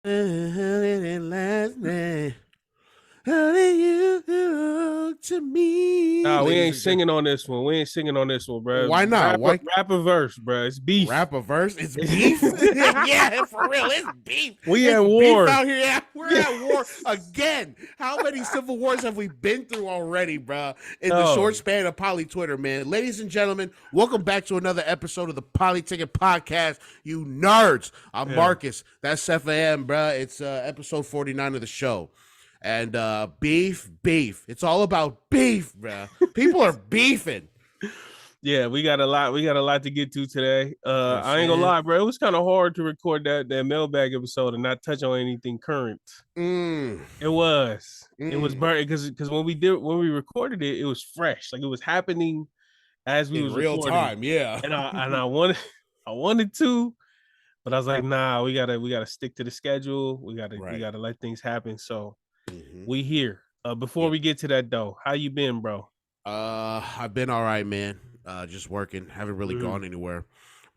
How did it last night? How did you look to me? Nah, we Ladies ain't and gentlemen. singing on this one. We ain't singing on this one, bro. Why not? Why Rap a verse, bro. It's beef. rap a verse? It's beef? Yeah, for real. It's beef. We It's at beef war. out here. Yeah, we're at war again. How many civil wars have we been through already, bro? In the No. short span of Poly Twitter, man. Ladies and gentlemen, welcome back to another episode of the Polytickin Podcast. You nerds. I'm Marcus. That's Sefa M, bro. It's episode 49 of the show. And beef. It's all about beef, bruh. People are beefing. Yeah, we got a lot to get to today. I ain't gonna lie, bro. It was kind of hard to record that mailbag episode and not touch on anything current. It was burnt because when we recorded it, it was fresh. Like it was happening as we in was real recording. time, yeah. And I wanted to, but I was like, nah, we gotta stick to the schedule. We gotta let things happen. So we here. Before we get to that though, how you been, bro? I've been all right, man. Just working. Haven't really gone anywhere.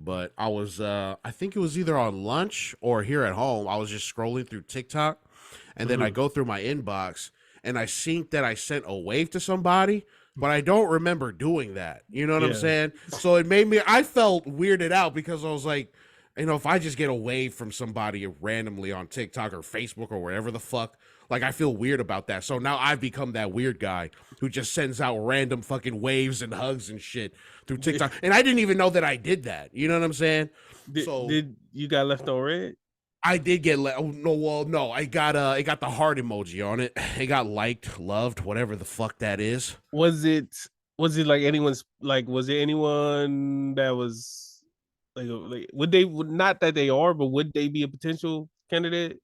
But I was I think it was either on lunch or here at home. I was just scrolling through TikTok and then I go through my inbox and I seen that I sent a wave to somebody, but I don't remember doing that. You know what I'm saying? So it made me I felt weirded out because I was like, you know, if I just get a wave from somebody randomly on TikTok or Facebook or wherever the fuck, like I feel weird about that. So now I've become that weird guy who just sends out random fucking waves and hugs and shit through TikTok. And I didn't even know that I did that. You know what I'm saying? Did you got left on red? I did get no. I got it got the heart emoji on it. It got liked, loved, whatever the fuck that is. Was it like anyone's like was it anyone that was like would they not that they are, but would they be a potential candidate?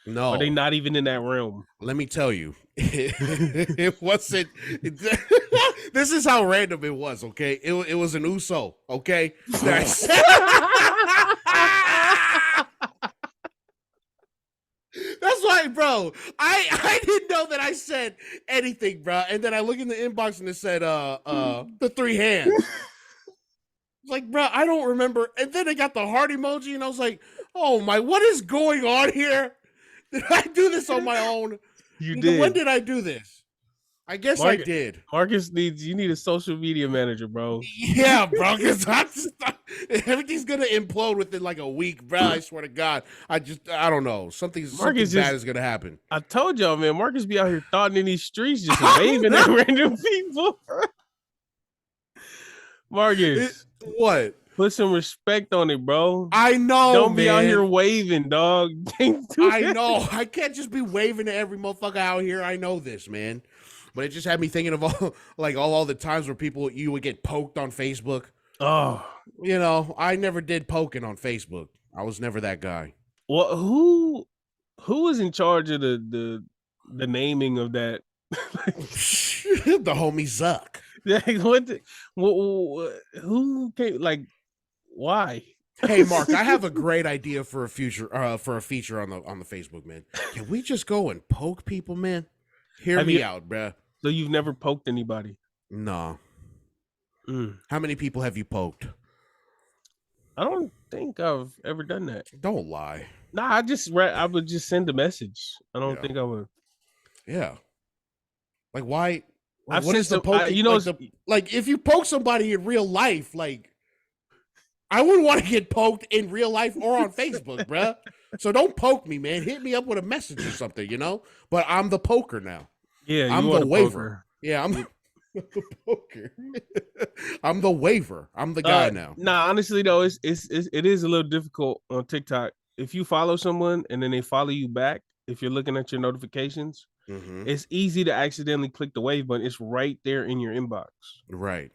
No. Are they not even in that realm? Let me tell you, it wasn't. This is how random it was. Okay, it was an USO. Okay, that's why, bro. I didn't know that I said anything, bro. And then I look in the inbox and it said the three hands. Like, bro, I don't remember. And then I got the heart emoji, and I was like, oh my, what is going on here? Did I do this on my own? You did. When did I do this? I guess I did. Marcus you need a social media manager, bro. Yeah, bro, because everything's gonna implode within like a week, bro. I swear to God. I don't know. Something bad is gonna happen. I told y'all, man, Marcus be out here thoughting in these streets, just waving at random people. Marcus. What? Put some respect on it, bro. I know. Don't be out here waving, dog. I know. I can't just be waving to every motherfucker out here. I know this, man. But it just had me thinking of all the times where you would get poked on Facebook. Oh, you know, I never did poking on Facebook. I was never that guy. Well, who was in charge of the naming of that? The homie Zuck. Who came? Like, why? Hey, Mark, I have a great idea for a feature on the Facebook, man. Can we just go and poke people, man? Hear me out, bruh. So you've never poked anybody? No. How many people have you poked? I don't think I've ever done that. Don't lie. Nah, I would just send a message. I don't think I would. Yeah. Like, why? Like, what is the poking? Like, if you poke somebody in real life, like, I wouldn't want to get poked in real life or on Facebook, bruh. So don't poke me, man. Hit me up with a message or something, you know? But I'm the poker now. Yeah, I'm the waiver. Yeah, I'm the poker. I'm the waiver. I'm the guy now. Nah, honestly though, it is a little difficult on TikTok. If you follow someone and then they follow you back, if you're looking at your notifications, it's easy to accidentally click the wave button. It's right there in your inbox. Right.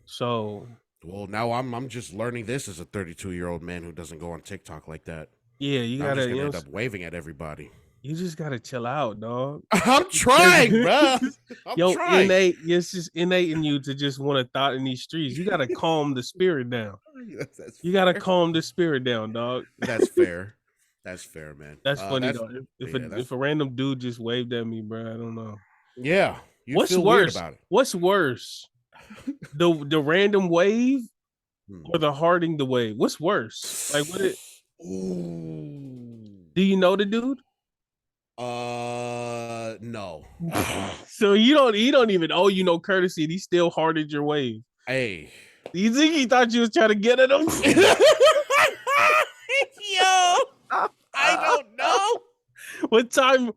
So, well, now I'm just learning this as a 32-year-old man who doesn't go on TikTok like that. Yeah, you gotta end up waving at everybody. You just gotta chill out, dog. I'm trying, bro. Trying. It's just innate in you to just want to thought in these streets. You gotta calm the spirit down. You gotta calm the spirit down, dog. That's fair. That's fair, man. That's funny though. If a random dude just waved at me, bro, I don't know. Yeah. What's worse? What's worse? The random wave or the hearting the wave? What's worse? Like what it? Ooh. Do you know the dude? No. So you don't even owe you no courtesy. And he still hearted your wave. Hey. You think he thought you was trying to get at him? Yo, I don't know. What time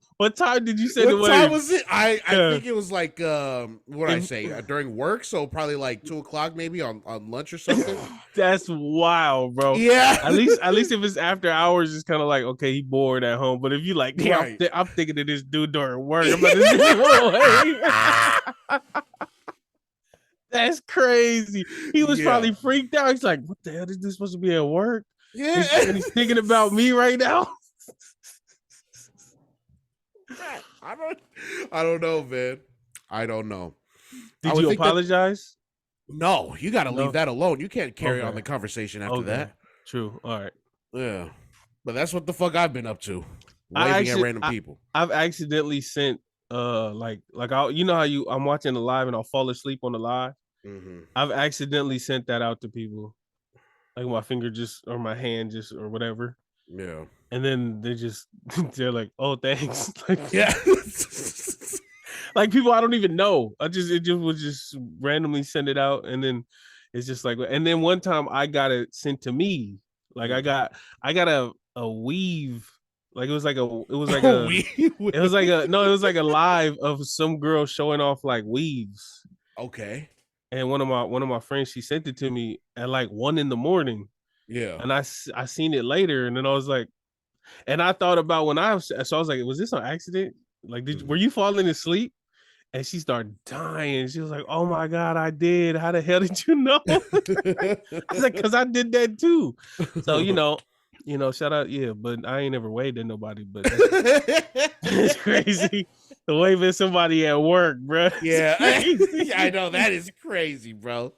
did you say What the wave? time was it? I think it was like what did I say? During work, so probably like 2:00 maybe on lunch or something. That's wild, bro. Yeah. At least if it's after hours, it's kind of like, okay, he bored at home. But if you like, damn, Right. I'm thinking of this dude during work. I'm about to say, that's crazy. He was probably freaked out. He's like, what the hell is this supposed to be at work? Yeah. And he's thinking about me right now. I don't know, man. I don't know. Did you apologize? No, you got to leave that alone. You can't carry on the conversation after that. True. All right. Yeah. But that's what the fuck I've been up to. Waving at random people. I've accidentally sent like you know how I'm watching the live and I'll fall asleep on the live. Mm-hmm. I've accidentally sent that out to people. Like my finger or my hand or whatever. Yeah. And then they're like, oh, thanks. Like, yeah. Like people I don't even know. It would just randomly send it out. And then it's just like, and then one time I got it sent to me. Like I got a weave. Like it was like a live of some girl showing off like weaves. Okay. And one of my friends, she sent it to me at like 1 a.m. Yeah. And I seen it later, and then I was like, and I thought about so I was like, was this an accident? Like, were you falling asleep? And she started dying. She was like, oh my God, I did. How the hell did you know? I was like, because I did that too. So, shout out. Yeah, but I ain't ever waved at nobody, but it's crazy. The waving somebody at work, bro. Yeah. I know. That is crazy, bro.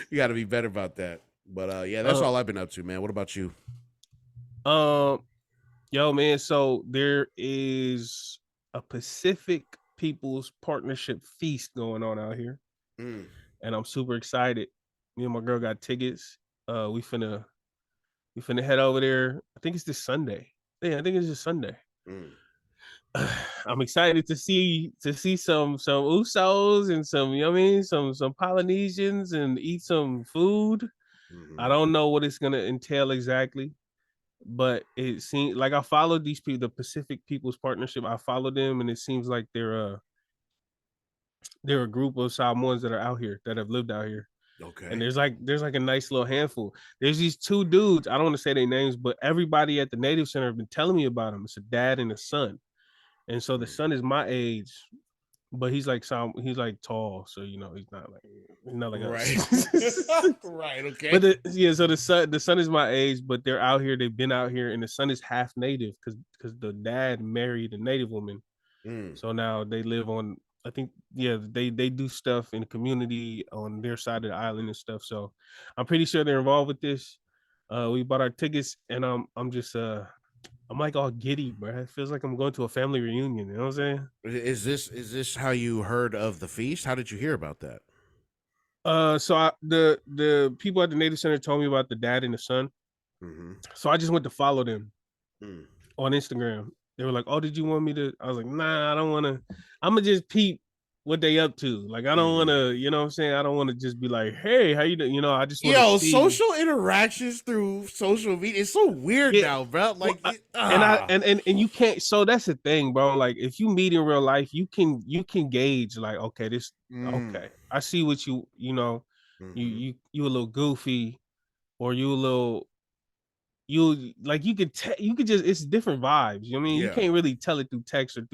You got to be better about that. But yeah, that's all I've been up to, man. What about you? Yo, man. So there is a Pacific People's Partnership feast going on out here, and I'm super excited. Me and my girl got tickets. We finna head over there. I think it's this Sunday. Yeah, I think it's this Sunday. I'm excited to see some Usos and some Polynesians and eat some food. I don't know what it's gonna entail exactly, but it seems like I followed these people, the Pacific People's Partnership. I followed them, and it seems like they're a group of Samoans that are out here that have lived out here. Okay. And there's like a nice little handful. There's these two dudes. I don't want to say their names, but everybody at the Native Center have been telling me about them. It's a dad and a son. And so the son is my age, but he's like tall, so he's not like right. Right, okay. But so the son is my age, but they're out here. They've been out here, and the son is half native because the dad married a native woman. So now they live on. I think they do stuff in the community on their side of the island and stuff. So I'm pretty sure they're involved with this. We bought our tickets, and I'm just I'm like all giddy, bro. It feels like I'm going to a family reunion. You know what I'm saying? Is this how you heard of the feast? How did you hear about that? So the people at the Native Center told me about the dad and the son. So I just went to follow them on Instagram. They were like, "Oh, did you want me to?" I was like, "Nah, I don't want to. I'm gonna just peep what they up to. Like, I don't want to, you know what I'm saying? I don't want to just be like, hey, how you doing? I just want to see. Social interactions through social media. It's so weird now, bro. Like, and you can't. So that's the thing, bro. Like, if you meet in real life, you can gauge like, okay, okay. I see what you a little goofy, or you a little. You could just, it's different vibes. You know what I mean? You can't really tell it through text or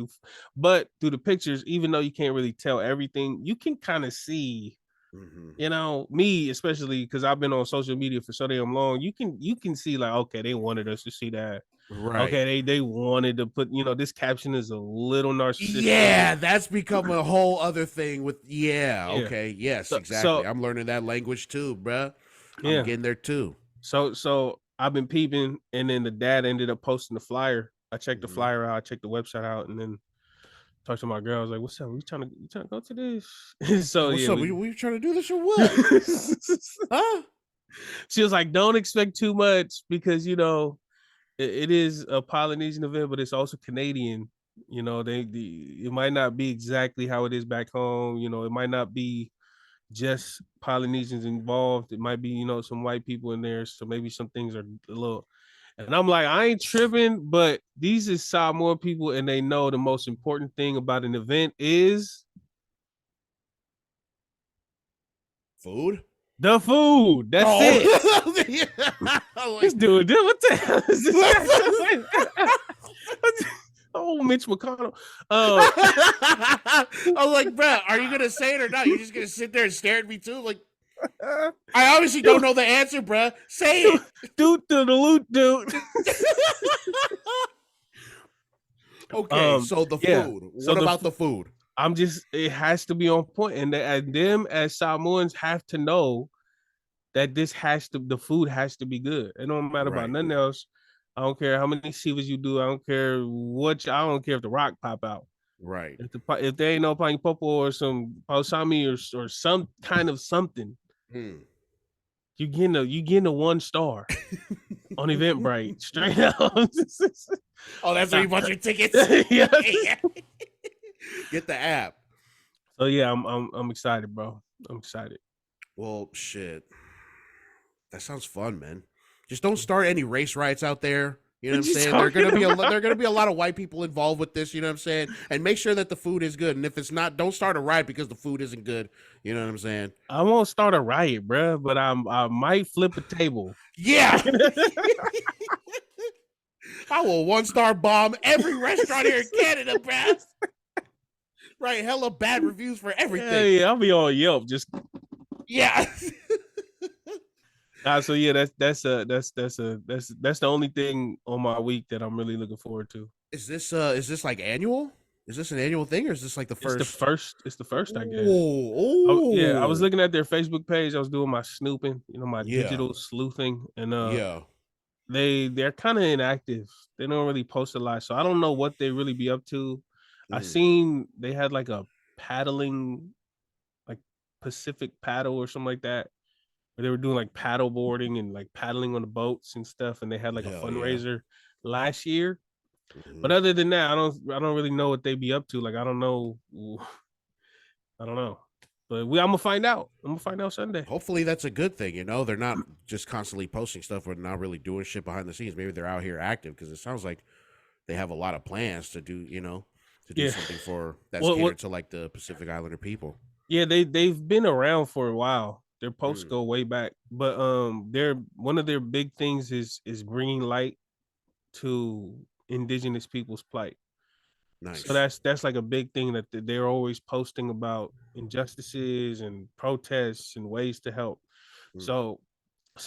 but through the pictures, even though you can't really tell everything, you can kind of see, me, especially because I've been on social media for so damn long, you can see like, okay, they wanted us to see that. Right. Okay, they wanted to put, this caption is a little narcissistic. Yeah, that's become a whole other thing with, okay, yes, exactly. So, I'm learning that language too, bro. I'm getting there too. So I've been peeping, and then the dad ended up posting the flyer. I checked the flyer out, I checked the website out, and then talked to my girl. I was like, "What's up? You trying to go to this?" So what's up? We trying to do this or what? Huh? She was like, "Don't expect too much because it is a Polynesian event, but it's also Canadian. You know, it might not be exactly how it is back home. You know, it might not be just Polynesians involved. It might be, you know, some white people in there. So maybe some things are a little. And I'm like, I ain't tripping, but these is Samoa people, and they know the most important thing about an event is food. The food. That's it. This dude, what the hell is this guy? Oh, Mitch McConnell. I was like, bro, are you gonna say it or not? You're just gonna sit there and stare at me too? Like, I obviously don't know the answer, bro. Say it. Dude. Okay, so the food. What about the food? It has to be on point, and them as Samoans have to know that the food has to be good. It don't matter about nothing else. I don't care how many Sivas you do. I don't care I don't care if the rock pop out. Right. If there ain't no Pani Popo or some Pausami or some kind of something, you getting a 1 star on Eventbrite. Straight up. Oh, that's where you bought your tickets. Get the app. So yeah, I'm excited, bro. I'm excited. Well, shit. That sounds fun, man. Just don't start any race riots out there. You know what I'm saying? There are gonna be a lot of white people involved with this. You know what I'm saying? And make sure that the food is good. And if it's not, don't start a riot because the food isn't good. You know what I'm saying? I won't start a riot, bro, but I might flip a table. Yeah. I will 1-star bomb every restaurant here in Canada, bro. Right, hella bad reviews for everything. Yeah, I'll be on Yelp. Just so yeah, that's the only thing on my week that I'm really looking forward to. Is this like annual? Is this an annual thing, or is this like the first? It's the first, I guess. Oh, yeah. I was looking at their Facebook page. I was doing my snooping, my digital sleuthing, and they're kind of inactive. They don't really post a lot, so I don't know what they really be up to. I seen they had like a paddling, like Pacific paddle or something like that. They were doing like paddle boarding and like paddling on the boats and stuff, and they had like a fundraiser last year. But other than that, I don't really know what they be up to. Like I don't know. But I'm gonna find out. I'm gonna find out Sunday. Hopefully that's a good thing. They're not just constantly posting stuff or not really doing shit behind the scenes. Maybe they're out here active because it sounds like they have a lot of plans to do. To do something for that's catered to like the Pacific Islander people. Yeah, they've been around for a while. Their posts go way back, but one of their big things is bringing light to indigenous people's plight. Nice. So that's like a big thing that they're always posting about injustices and protests and ways to help. So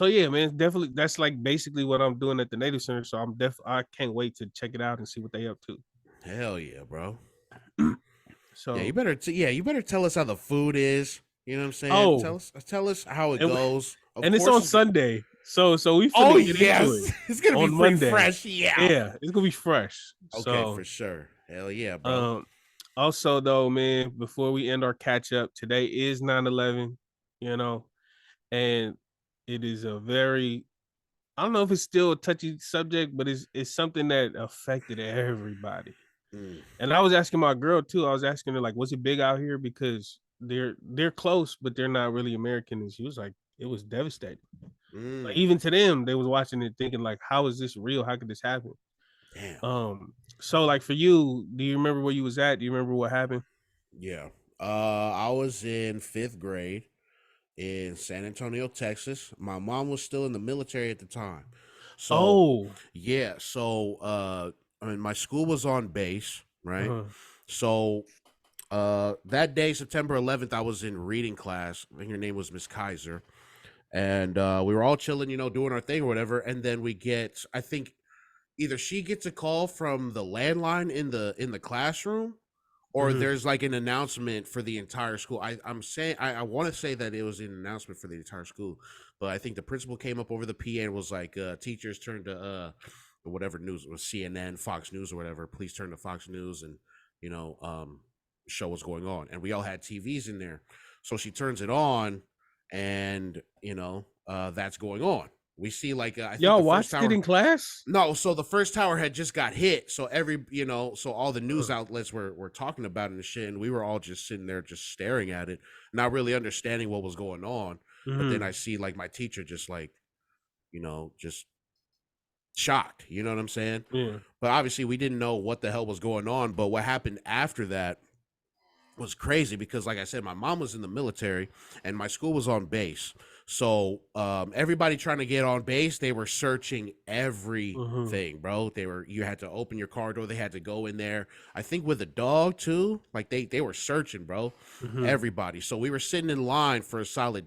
yeah, man, definitely that's like basically what I'm doing at the Native Center. So I can't wait to check it out and see what they up to. Hell yeah, bro. So yeah, you better tell us how the food is. You know what I'm saying? Oh, tell us how it goes. And it's on Sunday. So we finna get into it. It's gonna be Monday. Fresh, yeah, it's gonna be fresh. Okay, for sure. Hell yeah, bro. Also though, man, before we end our catch up, today is 9/11, and it is a very, I don't know if it's still a touchy subject, but it's something that affected everybody. And I was asking my girl too. I was asking her like, was it big out here? Because they're close, but they're not really American. And she was like, it was devastating. Like even to them, they was watching it thinking like, how is this real? How could this happen? Damn. So like for you, do you remember where you was at? Do you remember what happened? Yeah. I was in 5th grade in San Antonio, Texas. My mom was still in the military at the time. So yeah. So my school was on base, right? So that day, September 11th, I was in reading class. I think her name was Miss Kaiser. And we were all chilling, doing our thing or whatever. And then we get, I think either she gets a call from the landline in the classroom, or there's like an announcement for the entire school. I want to say that it was an announcement for the entire school, but I think the principal came up over the PA and was like, teachers turn to whatever news, it was CNN, Fox News or whatever. Please turn to Fox News and, show what's going on. And we all had TVs in there. So she turns it on and, that's going on. We see like I think Y'all the first watched it tower. in class? No, so the first tower had just got hit, so so all the news outlets were talking about it and shit, and we were all just sitting there just staring at it, not really understanding what was going on. But then I see like my teacher just like, just shocked. You know what I'm saying? Yeah. But obviously we didn't know what the hell was going on. But what happened after that was crazy because, like I said, my mom was in the military and my school was on base. So everybody trying to get on base, they were searching everything, bro. You had to open your car door. They had to go in there. I think with a dog too. Like they were searching, bro. Everybody. So we were sitting in line for a solid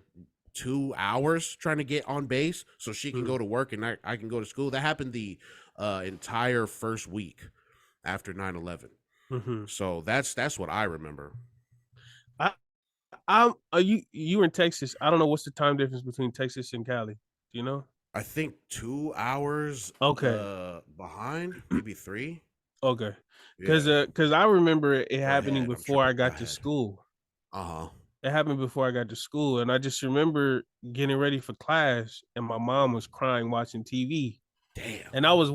2 hours trying to get on base so she can go to work and I can go to school. That happened the entire first week after 9/11. So that's what I remember. You were in Texas. I don't know what's the time difference between Texas and Cali. Do you know? I think 2 hours behind, maybe 3. Okay. Because I remember it happening before I got to school. It happened before I got to school, and I just remember getting ready for class, and my mom was crying watching TV. Damn. And I was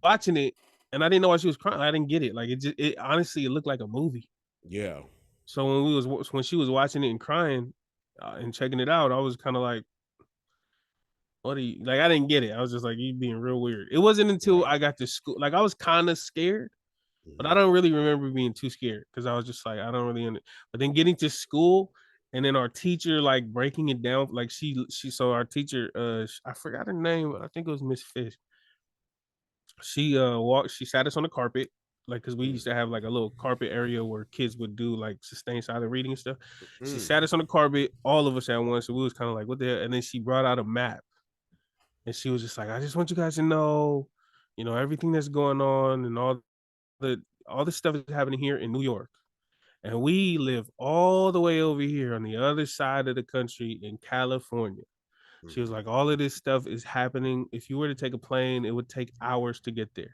watching it, and I didn't know why she was crying. I didn't get it. Like it honestly, it looked like a movie. Yeah. So when she was watching it and crying and checking it out, I was kind of like, "What are you like?" I didn't get it. I was just like, "You being real weird." It wasn't until I got to school, like I was kind of scared, but I don't really remember being too scared because I was just like, I don't really. But then getting to school and then our teacher like breaking it down, like so our teacher, I forgot her name. I think it was Miss Fish. She sat us on the carpet, like because we used to have like a little carpet area where kids would do like sustained silent reading and stuff. She sat us on the carpet, all of us at once, so we was kind of like, what the hell? And then she brought out a map, and she was just like, I just want you guys to know, everything that's going on and all the stuff that's happening here in New York. And we live all the way over here on the other side of the country in California. She was like, all of this stuff is happening. If you were to take a plane, it would take hours to get there.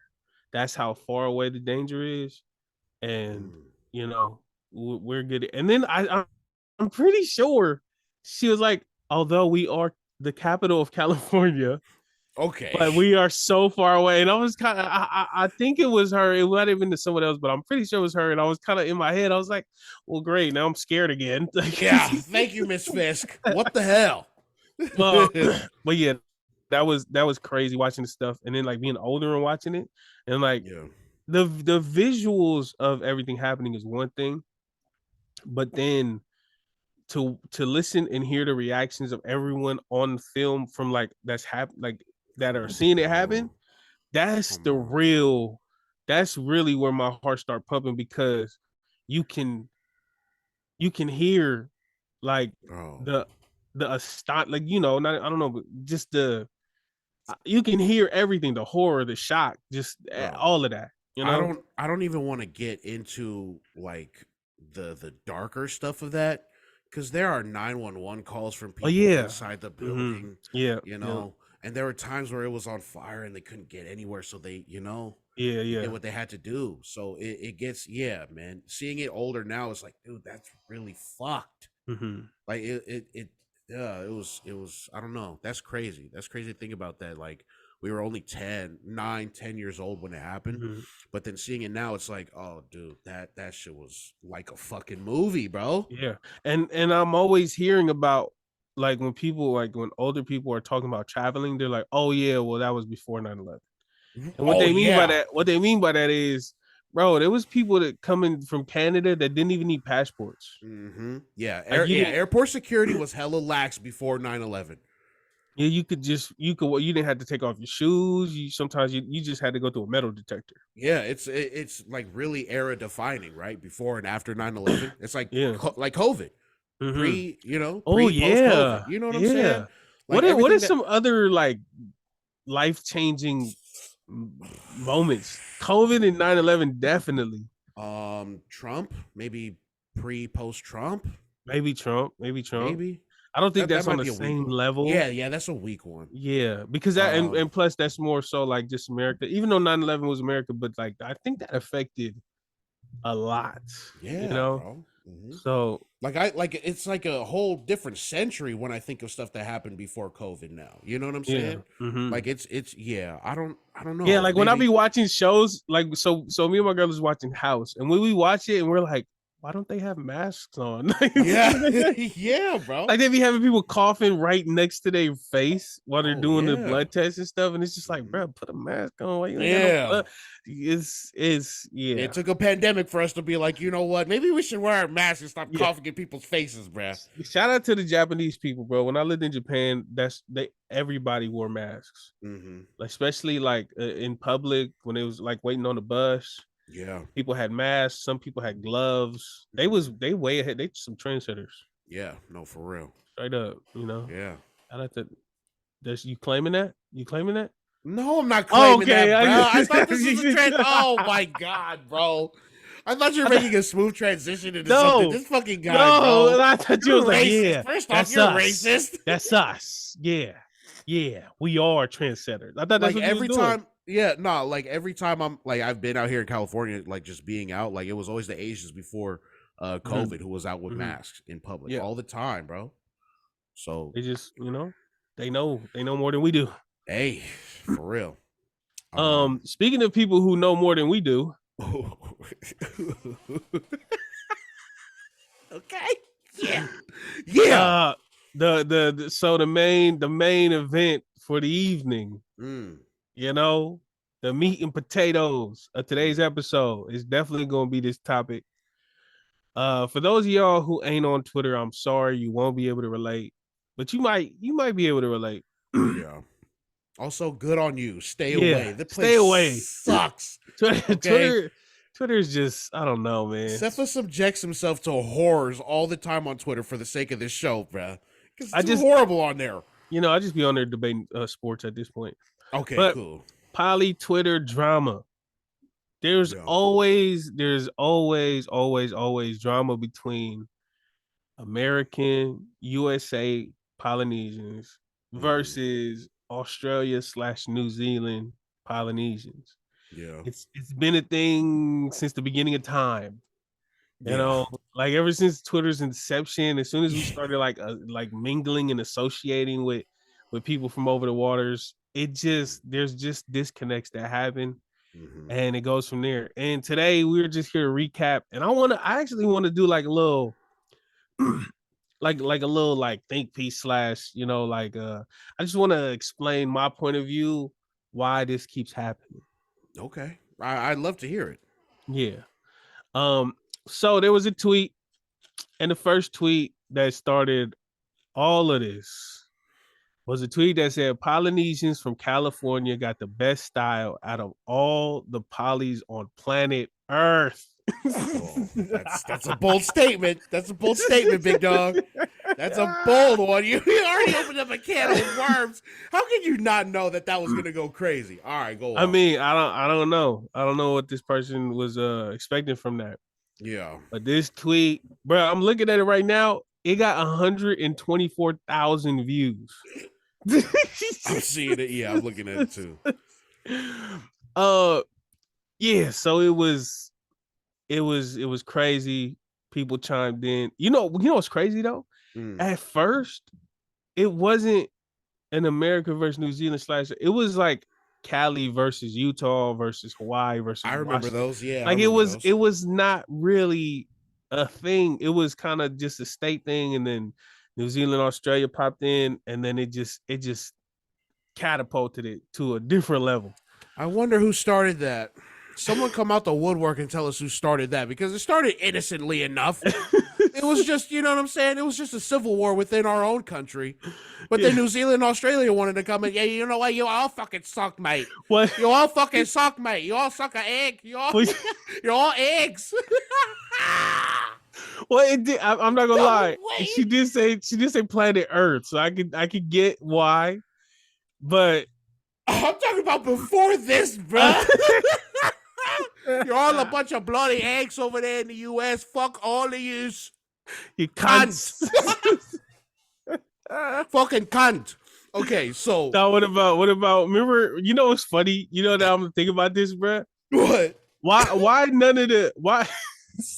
That's how far away the danger is. And, we're good. And then I'm pretty sure she was like, although we are the capital of California, okay, but we are so far away. And I was kind of, I think it was her. It might have been to someone else, but I'm pretty sure it was her. And I was kind of in my head. I was like, well, great. Now I'm scared again. Yeah. Thank you, Miss Fisk. What the hell? But yeah, that was crazy watching the stuff, and then like being older and watching it, and like the visuals of everything happening is one thing, but then to listen and hear the reactions of everyone on film from like that are seeing it happen, that's really where my heart start pumping because you can hear like the like not I don't know, but just you can hear everything, the horror, the shock, just all of that. I don't even want to get into like the darker stuff of that because there are 911 calls from people inside the building. And there were times where it was on fire and they couldn't get anywhere, so they did what they had to do. So it gets man. Seeing it older now, it's like, dude, that's really fucked. Like it was I don't know. That's crazy. That's crazy to think about that. Like we were only 10 years old when it happened. But then seeing it now, it's like, oh dude, that shit was like a fucking movie, bro. Yeah. And I'm always hearing about like when older people are talking about traveling, they're like, oh yeah, well that was before 9/11. And what they mean by that is, bro, there was people that coming from Canada that didn't even need passports. Yeah, airport security was hella lax before 9/11. Yeah, you didn't have to take off your shoes. Sometimes you just had to go through a metal detector. Yeah, it's like really era defining, right? Before and after 9/11. It's like like COVID. Pre, post COVID. You know what I'm saying? Like what is some other like life-changing moments? COVID and 9/11 definitely. Trump, maybe post Trump. Maybe Trump. I don't think that's on the same level. Yeah, that's a weak one. Yeah, because that and plus that's more so like just America. Even though 9/11 was America, but like I think that affected a lot. Yeah, bro. Mm-hmm. So it's like a whole different century when I think of stuff that happened before COVID now. You know what I'm saying? Mm-hmm. Like it's yeah, I don't know. Yeah, like when I be watching shows, like so me and my girl is watching House, and when we watch it and we're like, why don't they have masks on? Yeah, yeah, bro. Like they be having people coughing right next to their face while they're doing the yeah. blood tests and stuff, and it's just like, bro, put a mask on. Why you ain't got no blood? It's yeah. It took a pandemic for us to be like, you know what? Maybe we should wear a mask and stop coughing in people's faces, bro. Shout out to the Japanese people, bro. When I lived in Japan, everybody wore masks, like, especially like in public when it was like waiting on the bus. Yeah, people had masks. Some people had gloves. They way ahead. They some trendsetters. Yeah, no, for real. Straight up, you know. Yeah. I like that. You claiming that? You claiming that? No, I'm not claiming that, bro. I thought this was a trend. Oh my god, bro. I thought you were making a smooth transition into something. This fucking guy, bro. I thought you was like, racist. yeah. First off, you're racist. That's us. Yeah. Yeah. We are trendsetters. I thought that's like what every you time. Doing. Yeah, no, like every time I'm like I've been out here in California, like just being out, like it was always the Asians before COVID who was out with masks in public all the time, bro. So they just, they know more than we do. Hey, for real. Speaking of people who know more than we do. Okay. Yeah. Yeah. The main event for the evening. The meat and potatoes of today's episode is definitely going to be this topic. For those of y'all who ain't on Twitter, I'm sorry you won't be able to relate, but you might be able to relate. Yeah. Also, good on you. Stay away. The place stay away. Sucks. Okay? Twitter's just, I don't know, man. Sefa subjects himself to horrors all the time on Twitter for the sake of this show, bro. It's just horrible on there. I just be on there debating sports at this point. Okay, cool. Poly Twitter drama. There's always drama between American, USA Polynesians versus Australia/New Zealand Polynesians. Yeah. It's been a thing since the beginning of time. You know, like ever since Twitter's inception, as soon as we started like mingling and associating with people from over the waters, there's just disconnects that happen. And it goes from there. And today we're just here to recap. And I actually want to do like a little like a little like think piece / I just want to explain my point of view why this keeps happening. Okay. I'd love to hear it. Yeah. So there was a tweet, and the first tweet that started all of this was a tweet that said Polynesians from California got the best style out of all the polys on planet Earth. That's a bold statement. That's a bold statement, big dog. That's a bold one. You already opened up a can of worms. How can you not know that was gonna go crazy? All right, go on. I mean, I don't know. I don't know what this person was expecting from that. Yeah. But this tweet, bro, I'm looking at it right now. It got 124,000 views. I'm seeing it. Yeah, I'm looking at it too. Yeah. So it was crazy. People chimed in. You know what's crazy though? At first, it wasn't an America versus New Zealand / it was like Cali versus Utah versus Hawaii versus. I remember Washington. those. Yeah. Like it was not really a thing. It was kind of just a state thing, and then New Zealand, Australia popped in, and then it just catapulted it to a different level. I wonder who started that. Someone come out the woodwork and tell us who started that, because it started innocently enough. It was just, you know what I'm saying? It was just a civil war within our own country. But then New Zealand and Australia wanted to come in. Yeah, you know what? You all fucking suck, mate. What? You all fucking suck, mate. You all suck an egg. You're all eggs. Well, I'm not gonna lie. She did say planet Earth, so I could get why, but I'm talking about before this, bro. You're all a bunch of bloody eggs over there in the U.S. Fuck all of yous. You cunts. Fucking cunt. Okay, so now what about? Remember, what's funny? You know that I'm thinking about this, bro. What? Why none of the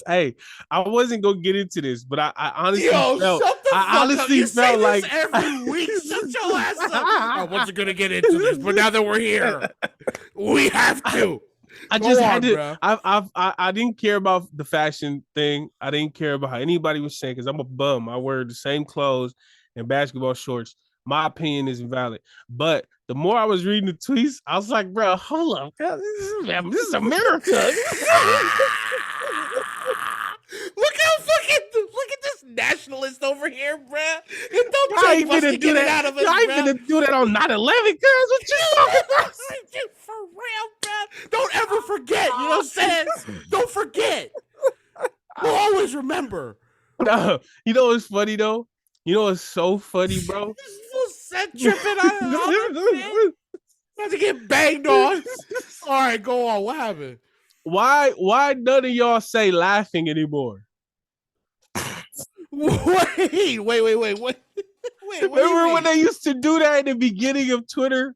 Hey, I wasn't gonna get into this, but I honestly Yo, felt. shut the I fuck honestly up. You felt say like this every week. Shut your ass up. I wasn't gonna get into this, but now that we're here, we have to. I just had to. I didn't care about the fashion thing. I didn't care about how anybody was saying because I'm a bum. I wear the same clothes and basketball shorts. My opinion is valid. But the more I was reading the tweets, I was like, bro, hold up. This is America. Look at this nationalist over here, bruh. It don't I take ain't much finna to do get it that. out of us, I ain't bruh. finna do that on 9/11, cuz. What you talking about? For real, bruh. Don't ever forget. You know what I'm saying? Don't forget. We'll always remember. No, you know what's funny though? You know what's so funny, bro? This fool set tripping on about to get banged on. All right, go on. What happened? Why none of y'all say laughing anymore? Wait. Remember when they used to do that in the beginning of Twitter?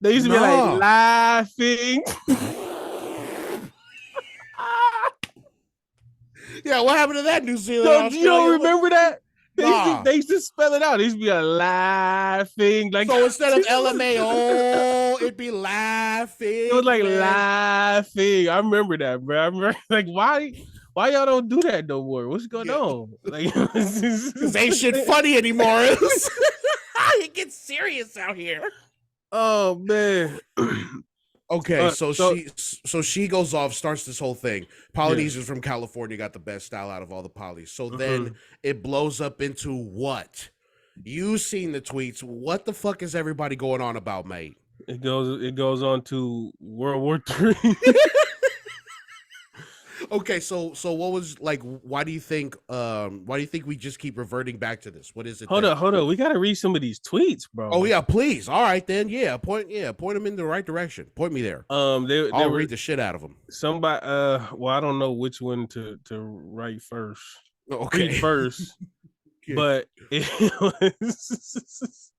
They used to be like laughing. Yeah, what happened to that, New Zealand? You don't remember that? They used to spell it out. They used to be like laughing. Like, so instead of LMAO, it'd be laughing. It was like laughing. I remember that, bro. I remember like why y'all don't do that no more? What's going on? Like, because ain't shit funny anymore. It gets serious out here. Oh man. Okay, so she goes off, starts this whole thing. Polynesians from California got the best style out of all the polys. So then it blows up into what? You seen the tweets. What the fuck is everybody going on about, mate? It goes on to World War III. Okay, so what was like? Why do you think we just keep reverting back to this? What is it? Hold on. We gotta read some of these tweets, bro. Oh yeah, please. All right then. Point them in the right direction. Point me there. I'll read the shit out of them. Somebody. Well, I don't know which one to write first. Okay, read first. Okay. But it was.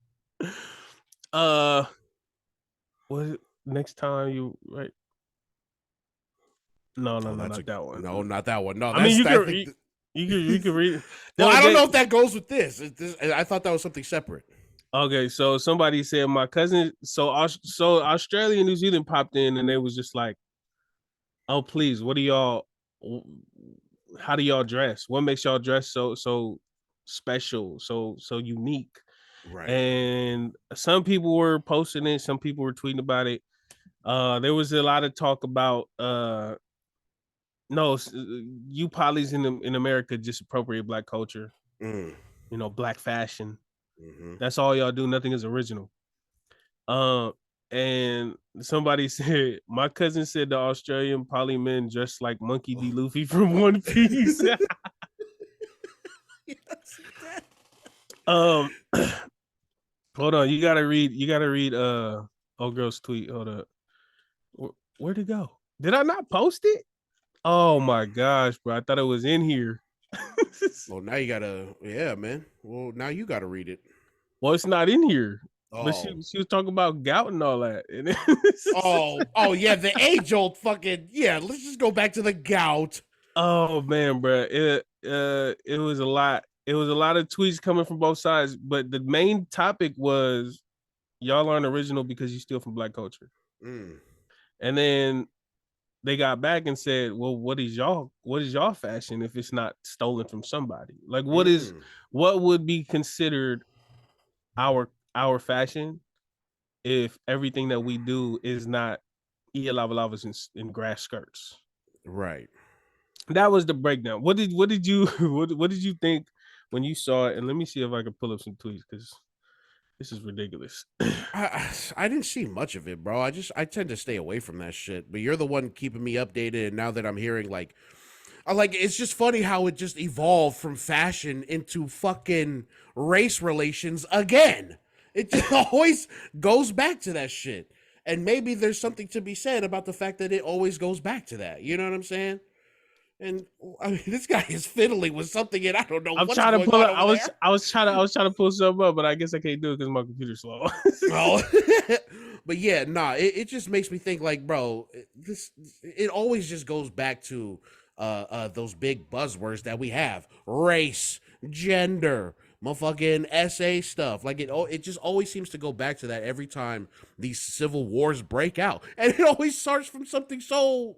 What next time you write? No, not that one. No, not that one. No, I mean you can read. Well, I don't know if that goes with this. I thought that was something separate. Okay, so somebody said my cousin. So Australia and New Zealand popped in, and they was just like, "Oh, please, what do y'all? How do y'all dress? What makes y'all dress so special, so unique?" Right. And some people were posting it, some people were tweeting about it. There was a lot of talk about no, you polys in America just appropriate Black culture, you know, Black fashion. That's all y'all do. Nothing is original. And somebody said, my cousin said the Australian poly men dressed like Monkey D. Luffy from One Piece. Hold on, you gotta read old girl's tweet. Hold up. Where'd it go? Did I not post it? Oh my gosh, bro. I thought it was in here. Well, now you gotta, man. Well, now you gotta read it. Well, it's not in here. Oh. But she was talking about gout and all that. oh yeah, the age-old fucking let's just go back to the gout. Oh man, bro. It was a lot. It was a lot of tweets coming from both sides, but the main topic was y'all aren't original because you steal from Black culture. And then they got back and said, well, what is y'all fashion if it's not stolen from somebody? Like what would be considered our fashion if everything that we do is not ia lava lavas in grass skirts? Right. That was the breakdown. What did you what did you think when you saw it? And let me see if I can pull up some tweets because this is ridiculous. I didn't see much of it, bro. I tend to stay away from that shit. But you're the one keeping me updated. And now that I'm hearing like it's just funny how it just evolved from fashion into fucking race relations again. It just always goes back to that shit. And maybe there's something to be said about the fact that it always goes back to that. You know what I'm saying? And I mean, this guy is fiddling with something, and I don't know. I'm trying to pull up. I was trying to pull something up, but I guess I can't do it because my computer's slow. But it just makes me think, like, bro, it always just goes back to those big buzzwords that we have: race, gender, motherfucking SA stuff. Like it just always seems to go back to that every time these civil wars break out, and it always starts from something so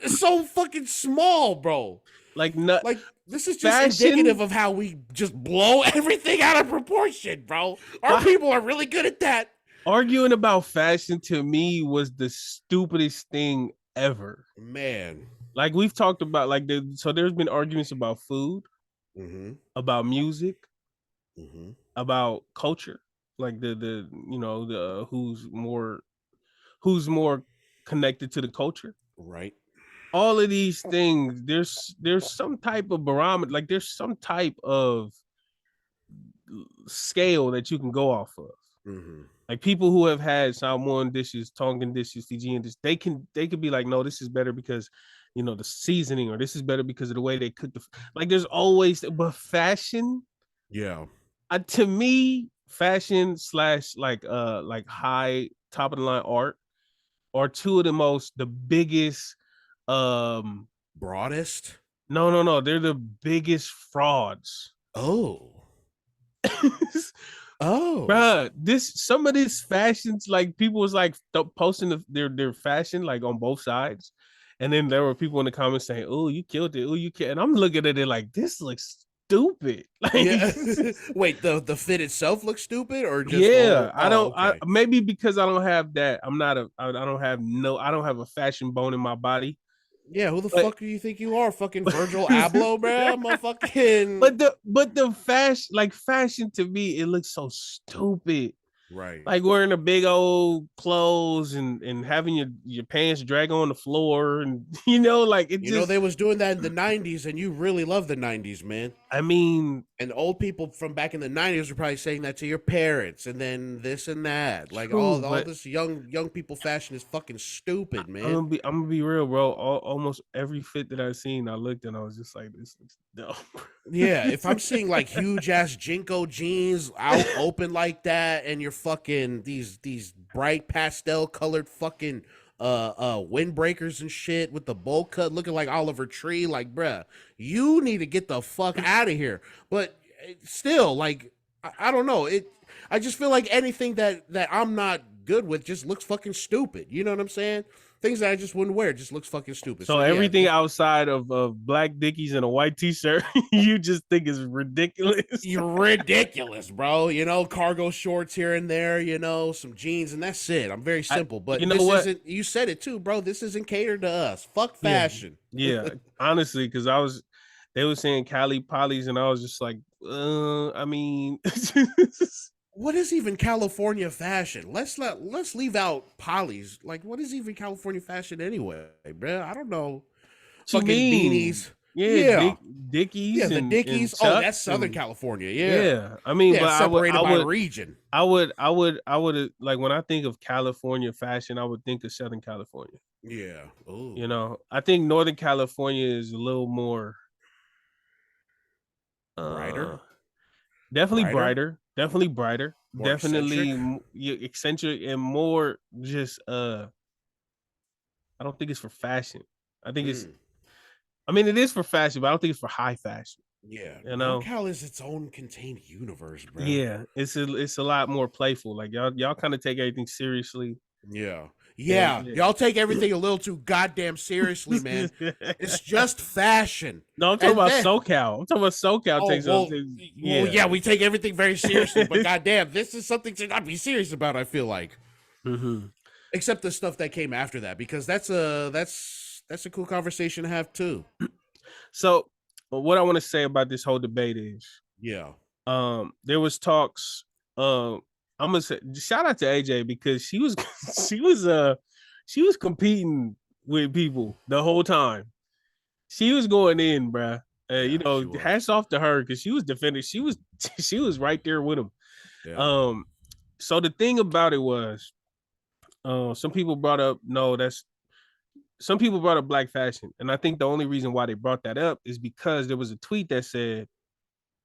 so fucking small, bro. Like not Like this is just fashion. indicative of how we just blow everything out of proportion, bro. Our people are really good at that. Arguing about fashion to me was the stupidest thing ever. Man. Like we've talked about, like so there's been arguments about food, about music, about culture, like the who's more connected to the culture. Right. All of these things, there's some type of barometer, like there's some type of scale that you can go off of. Like people who have had Samoan dishes, Tongan dishes, Fijian dishes, they could be like, no, this is better because the seasoning, or this is better because of the way they cook the. Like there's always, but fashion, yeah. To me, fashion / like high top of the line art are two of the biggest broadest. No, they're the biggest frauds. Oh. Bruh, some of this fashions, like people was like posting their fashion like on both sides, and then there were people in the comments saying, "Oh, you killed it! Oh, you killed," and I'm looking at it like, this looks stupid. Like, yeah. Wait, the fit itself looks stupid, or just yeah? okay. Maybe because I don't have that. I don't have a fashion bone in my body. Yeah, who the fuck do you think you are? Fucking Virgil Abloh, bro? Motherfucking. But the fashion to me, it looks so stupid. Right. Like wearing a big old clothes and having your pants drag on the floor, and like it just. They was doing that in the 90s, and you really love the 90s, man. I mean, and old people from back in the 90s were probably saying that to your parents, and then this and that. Like true, all this young people fashion is fucking stupid, man. I'm gonna be real, bro. Almost every fit that I seen, I looked and I was just like, this looks dumb. Yeah, if I'm seeing like huge ass Jinko jeans out open like that, and you're fucking these bright pastel colored fucking windbreakers and shit with the bowl cut looking like Oliver Tree, like bruh, you need to get the fuck out of here. But still, like I don't know, I just feel like anything that I'm not good with just looks fucking stupid. You know what I'm saying? Things that I just wouldn't wear just looks fucking stupid. So everything outside of black Dickies and a white t-shirt, you just think is ridiculous. You're ridiculous, bro. Cargo shorts here and there, some jeans, and that's it. I'm very simple. But you said it too, bro. This isn't catered to us. Fuck fashion. Yeah. Honestly, because they were saying Cali Polys, and I was just like, I mean, what is even California fashion? Let's leave out Polys. Like, what is even California fashion anyway, bro? I don't know. Fucking beanies. Yeah. Dickies. Yeah, the Dickies. Oh, that's Southern California. Yeah. Yeah. I mean, but separated by region. I would like, when I think of California fashion, I would think of Southern California. Yeah. Ooh. I think Northern California is a little more brighter. Definitely brighter. Definitely brighter. More definitely eccentric and more just I don't think it's for fashion. I think it's it is for fashion, but I don't think it's for high fashion. Yeah. NorCal is its own contained universe, bro. Yeah. It's a lot more playful. Like y'all kind of take everything seriously. Yeah. Y'all take everything a little too goddamn seriously, man. It's just fashion. No, I'm talking about SoCal. I'm talking about SoCal we take everything very seriously, but goddamn, this is something to not be serious about, I feel like. Except the stuff that came after that, because that's a cool conversation to have too. So what I want to say about this whole debate is, there was talks, I'm gonna say shout out to AJ, because she was competing with people the whole time. She was going in, bruh. Hats off to her, because she was defending. She was right there with him. Yeah. So the thing about it was, some people brought up black fashion, and I think the only reason why they brought that up is because there was a tweet that said,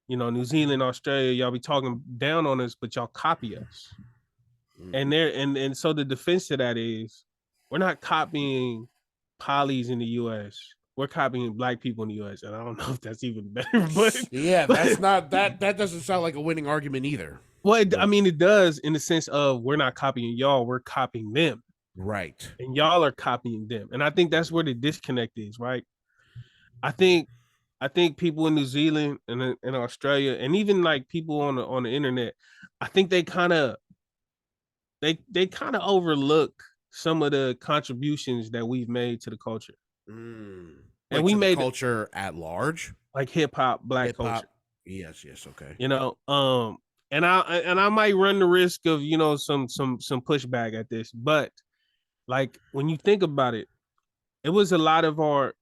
New Zealand, Australia, y'all be talking down on us, but y'all copy us. And so the defense to that is, we're not copying polys in the US. we're copying black people in the U.S. And I don't know if that's even better, but yeah, that's not that doesn't sound like a winning argument either. Well, I mean, it does in the sense of we're not copying y'all, we're copying them. Right. And y'all are copying them. And I think that's where the disconnect is, right? I think people in New Zealand and in Australia, and even like people on the internet, I think they kind of overlook some of the contributions that we've made to the culture. And like we made the culture at large, like hip hop, black culture. Yes, okay. And I might run the risk of some pushback at this, but like when you think about it, it was a lot of our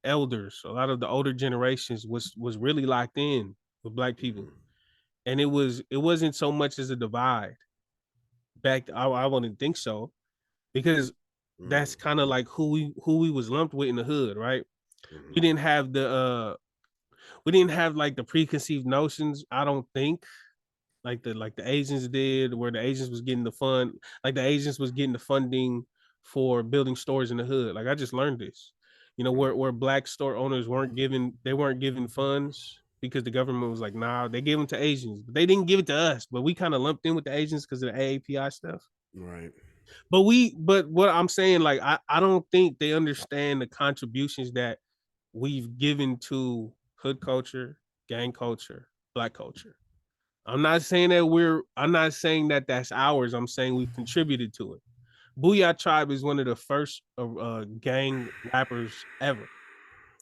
elders, a lot of the older generations was really locked in with black people, and it wasn't so much as a divide back. I wouldn't think so, because that's kind of like who we was lumped with in the hood, right? We didn't have like the preconceived notions, I don't think, like the Asians did, where the Asians was getting the fund, like the Asians was getting the funding for building stores in the hood. Like I just learned this, where black store owners weren't given funds because the government was like, nah, they gave them to Asians, but they didn't give it to us. But we kind of lumped in with the Asians because of the AAPI stuff. Right. But what I'm saying, like, I don't think they understand the contributions that we've given to hood culture, gang culture, black culture. I'm not saying that that's ours. I'm saying we've contributed to it. Booyah Tribe is one of the first gang rappers ever.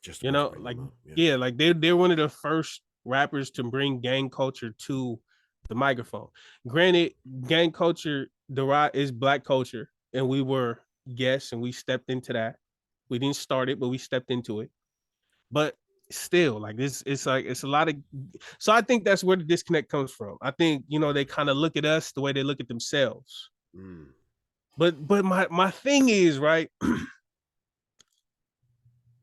Just like they're one of the first rappers to bring gang culture to the microphone. Granted, gang culture is black culture, and we were guests and we stepped into that. We didn't start it, but we stepped into it. But still, like this, it's a lot of. So I think that's where the disconnect comes from. I think they kind of look at us the way they look at themselves. But my thing is, right,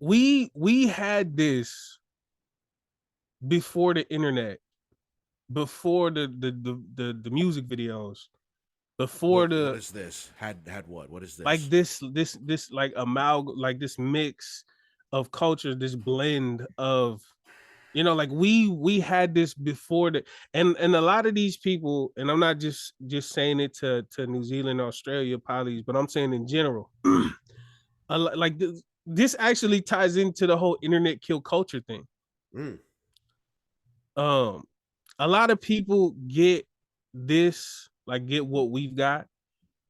we had this before the internet, before the music videos, before what is this? Had what? What is this? Like this like like this mix of culture, this blend of like we had this before and a lot of these people, and I'm not just saying it to New Zealand, Australia, polys, but I'm saying in general, like this actually ties into the whole internet kill culture thing. A lot of people get what we've got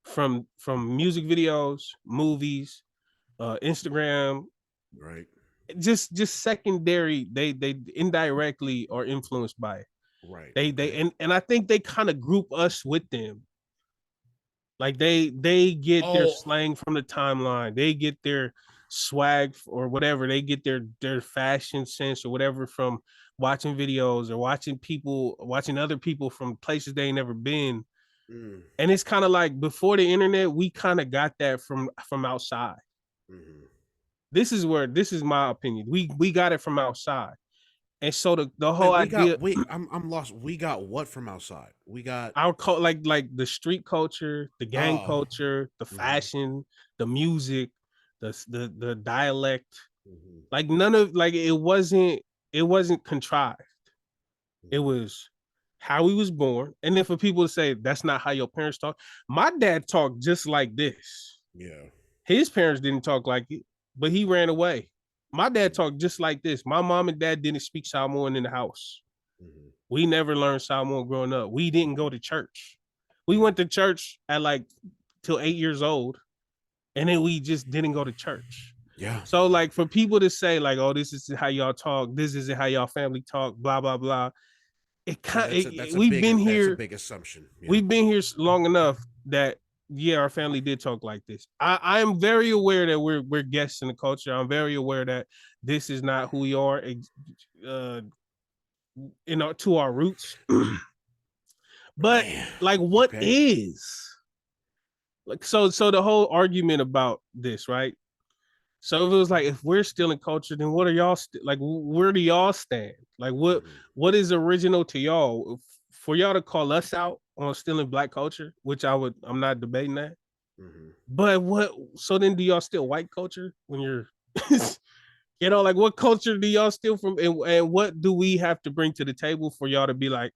from music videos, movies, Instagram, right? Just secondary. They indirectly are influenced by it, right? And I think they kind of group us with them. Like they get their slang from the timeline, they get their swag or whatever, they get their fashion sense or whatever from watching videos or watching other people from places they ain't never been. And it's kind of like before the internet, we kind of got that from outside. This is my opinion. We got it from outside. And so the whole idea. I'm lost. We got what from outside? We got our like the street culture, the gang culture, the fashion, the music, the dialect. Like none of it wasn't contrived. It was how he was born. And then for people to say that's not how your parents talk, my dad talked just like this. Yeah. His parents didn't talk like it, but he ran away. My dad talked just like this. My mom and dad didn't speak Samoan in the house. We never learned Samoan growing up. We didn't go to church. We went to church at till 8 years old, and then we just didn't go to church. Yeah. So for people to say oh, this is how y'all talk, this isn't how y'all family talk, blah blah blah. We've been here. That's a big assumption. Yeah. We've been here long enough that our family did talk like this. I am very aware that we're guests in the culture. I'm very aware that this is not who we are, to our roots. But what is so the whole argument about this, right? So if it was if we're still in culture, then what are y'all where do y'all stand? What is original to y'all? For y'all to call us out on still in black culture, which I'm not debating that. But so then do y'all still white culture when you're You know, like what culture do y'all steal from, and what do we have to bring to the table for y'all to be like,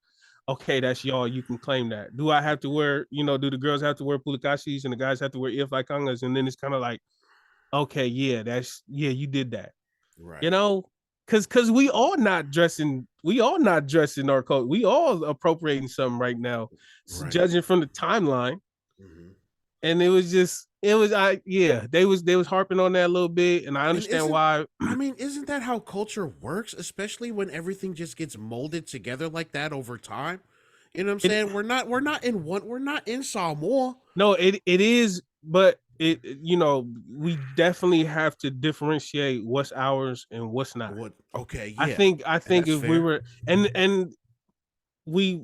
okay, that's y'all, you can claim that. Do I have to wear, do the girls have to wear pulikashis and the guys have to wear ifaikangas? And then it's kind of like, okay, yeah, you did that. Right. You know, because we all not dressing our coat. We all appropriating something right now, judging from the timeline. Mm-hmm. And they was harping on that a little bit, and I understand why. I mean, isn't that how culture works, especially when everything just gets molded together like that over time? You know what I'm saying? We're not in Samoa. No, it is, but we definitely have to differentiate what's ours and what's not. Okay, yeah. I think if fair. We were and we,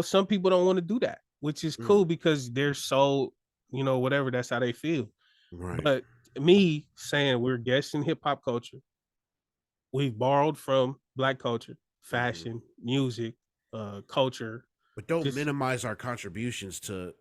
some people don't want to do that, which is cool because they're so, whatever, that's how they feel. Right. But me saying we're guests in hip hop culture, we've borrowed from Black culture, fashion, music, culture. But don't minimize our contributions to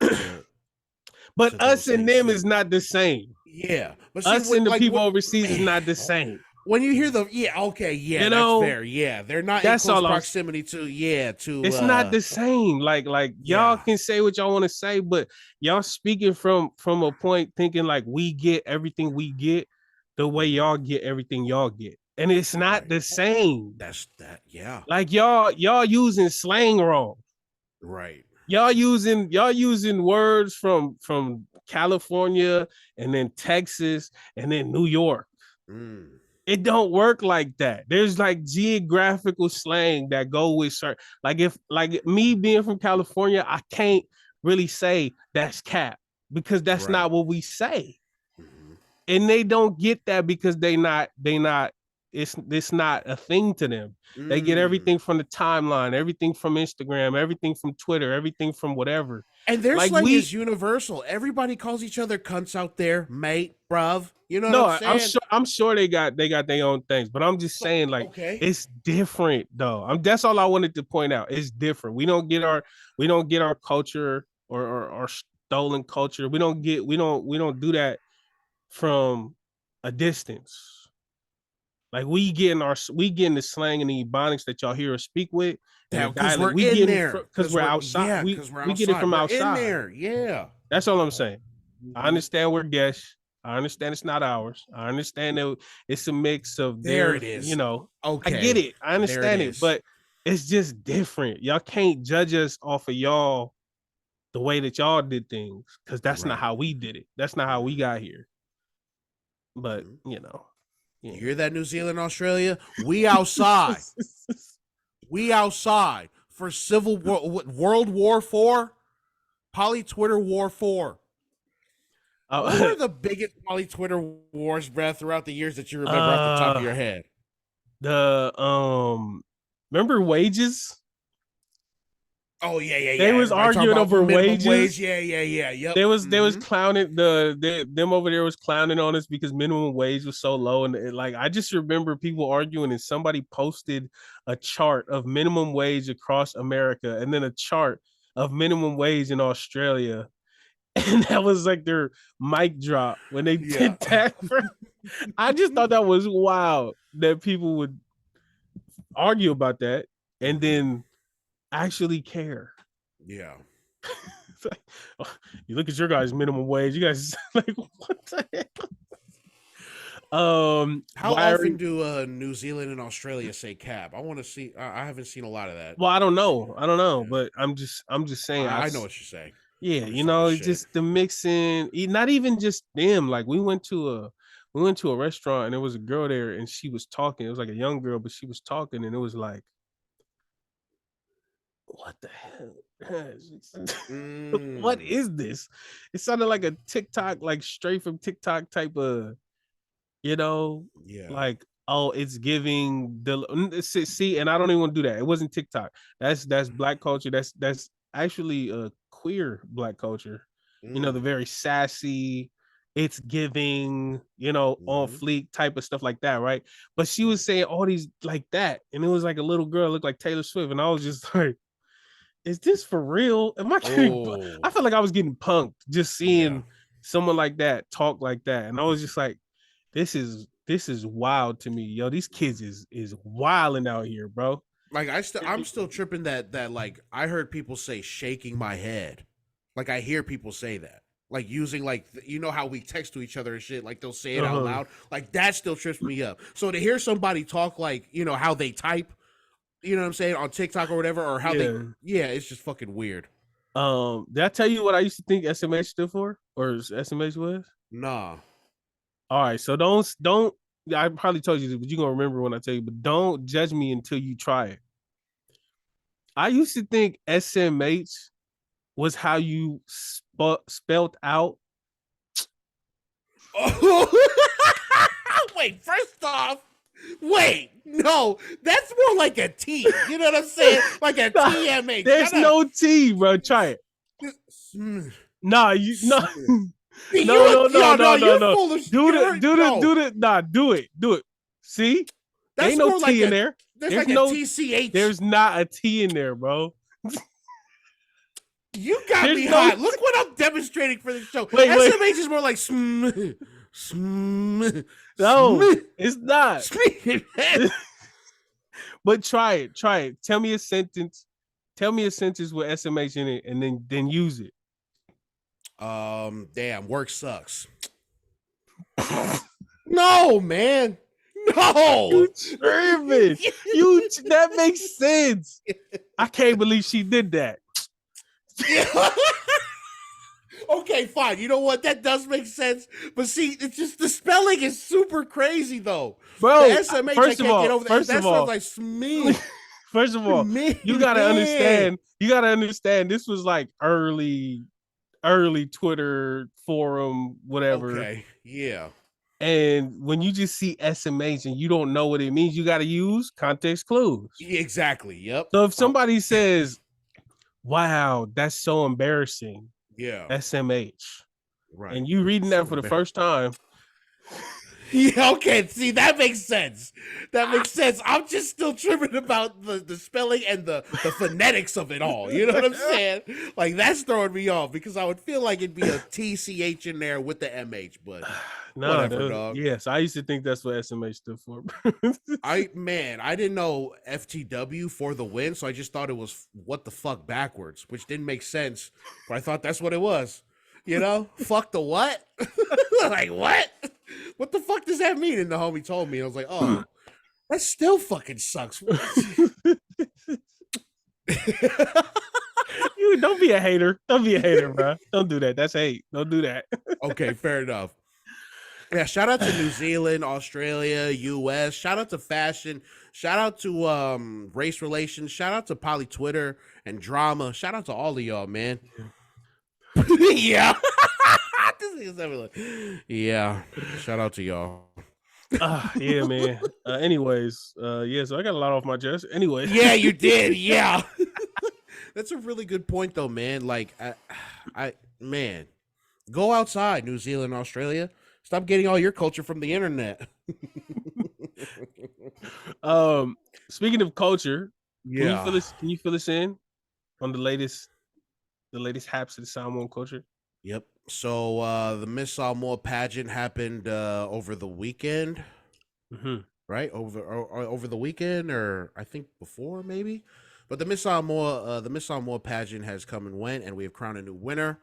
but to us and them is not the same. Yeah. But see, us and the people overseas is not the same. When you hear that's fair. Yeah, they're not in close proximity to. It's not the same. Like y'all can say what y'all want to say, but y'all speaking from a point thinking like we get everything we get the way y'all get everything y'all get, and it's not the same. That's that. Yeah. Like y'all using slang wrong. Right. Y'all using words from California and then Texas and then New York. It don't work like that. There's like geographical slang that go with certain, if me being from California, I can't really say that's cap because that's not what we say. And they don't get that because they not it's not a thing to them. They get everything from the timeline, everything from Instagram, everything from Twitter, everything from whatever. And their slang is universal. Everybody calls each other cunts out there, mate, bruv. You know what I'm saying? I'm sure they got their own things, but I'm just saying it's different though. That's all I wanted to point out. It's different. We don't get our culture or our stolen culture. We don't do that from a distance. Like we getting the slang and the ebonics that y'all hear us speak with. Because we're in there. Because we're outside. We get it from outside. In there. Yeah. That's all I'm saying. I understand we're guests. I understand it's not ours. I understand that it's a mix of there it is. Okay. I get it. I understand it, but it's just different. Y'all can't judge us off of y'all the way that y'all did things because that's not how we did it. That's not how we got here. But you hear that, New Zealand, Australia? We outside. We outside for Civil War, World War IV, Poly Twitter War 4. What were the biggest Poly Twitter wars, Brad, throughout the years that you remember off the top of your head? Remember wages? Oh yeah. They was arguing over wages. Yeah. Yep. They was clowning them over there was clowning on us because minimum wage was so low, and I just remember people arguing, and somebody posted a chart of minimum wage across America, and then a chart of minimum wage in Australia, and that was like their mic drop when they did that. I just thought that was wild that people would argue about that and then actually care. Yeah. You look at your guys' minimum wage. You guys like what the heck? How often do New Zealand and Australia say cap? I want to see. I haven't seen a lot of that. Well, I don't know, but I'm just saying. I know what you're saying. Yeah, it's just the mixing. Not even just them. Like we went to a restaurant and there was a girl there and she was talking. It was like a young girl, but she was talking and it was like, what the hell? What is this? It sounded like a TikTok, like straight from TikTok type of, like, oh, it's giving see, and I don't even want to do that. It wasn't TikTok. That's Black culture. That's actually a queer Black culture. The very sassy, it's giving, on fleek type of stuff like that, right? But she was saying all these like that, and it was like a little girl looked like Taylor Swift, and I was just like, is this for real? Am I getting? I felt like I was getting punked just seeing someone like that talk like that, and I was just like, this is this is wild to me, yo. These kids is wilding out here, bro. Like I'm still tripping that like I heard people say shaking my head. Like I hear people say that. Like using like you know how we text to each other and shit, like they'll say it out loud. Like that still trips me up. So to hear somebody talk like, you know, how they type, you know what I'm saying, on TikTok or whatever, or how it's just fucking weird. Did I tell you what I used to think SMH stood for? Or SMH was? Nah. All right, so don't I probably told you this, but you're gonna remember when I tell you, but don't judge me until you try it. I used to think SMH was how you spelled out. Wait, first off, no, that's more like a T. You know what I'm saying? Like a TMH. There's no T, bro. Try it. Nah, you no. No. Do it. See? There ain't no T in there. There's like no TCH. There's not a T in there, bro. You got me hot. Look what I'm demonstrating for this show. SMH is more like No, it's not. But try it. Tell me a sentence with SMH in it, and then use it. Damn, work sucks. No, man. No. You tripping. That makes sense. I can't believe she did that. Okay, fine. You know what? That does make sense. But see, it's just the spelling is super crazy though. Bro, the SMH, first of all, you gotta understand this was like early Twitter forum, whatever. Okay, yeah. And when you just see SMH and you don't know what it means, you got to use context clues. Exactly. Yep. So if somebody says, "Wow, that's so embarrassing," yeah, SMH, right, and you reading that for the first time. Yeah, okay. See, that makes sense. I'm just still tripping about the spelling and the phonetics of it all. You know what I'm saying? Like, that's throwing me off because I would feel like it'd be a TCH in there with the MH, but whatever, dog. Yes, I used to think that's what SMH stood for. I didn't know FTW for the win, so I just thought it was what the fuck backwards, which didn't make sense, but I thought that's what it was. You know? Fuck the what? Like, what? What the fuck does that mean? And the homie told me. I was like, oh, that still fucking sucks. You don't be a hater. Don't be a hater, bro. Don't do that. That's hate. Don't do that. Okay, fair enough. Yeah, shout out to New Zealand, Australia, US. Shout out to fashion. Shout out to race relations. Shout out to Poly Twitter and drama. Shout out to all of y'all, man. Yeah. Yeah. Shout out to y'all. Yeah, man. Anyways, so I got a lot off my chest. Anyway. Yeah, you did. Yeah. That's a really good point though, man. Like man, go outside, New Zealand, Australia. Stop getting all your culture from the internet. Speaking of culture, yeah. Can you fill us in on the latest haps of the Samoan culture? Yep. So the Miss Samoa pageant happened over the weekend. Mm-hmm. Right? Over the weekend, or I think before maybe. But the Miss Samoa pageant has come and went, and we have crowned a new winner.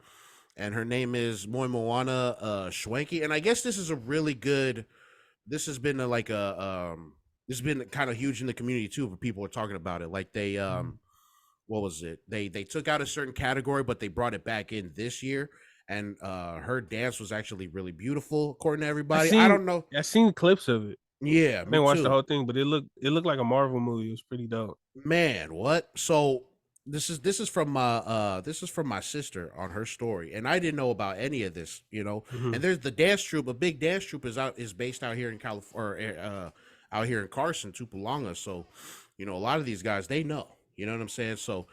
And her name is Moemoana Schwenke. And I guess this is a really good. This has been this has been kind of huge in the community too. But people are talking about it. Like they what was it? They took out a certain category, but they brought it back in this year. And her dance was actually really beautiful, according to everybody. I don't know. I seen clips of it. Yeah, I didn't watch the whole thing, but it looked like a Marvel movie. It was pretty dope. Man, what? So this is from my sister on her story, and I didn't know about any of this, you know. Mm-hmm. And there's the dance troupe. A big dance troupe is based out here in California, out here in Carson, Tupolonga. So, you know, a lot of these guys, they know. You know what I'm saying? So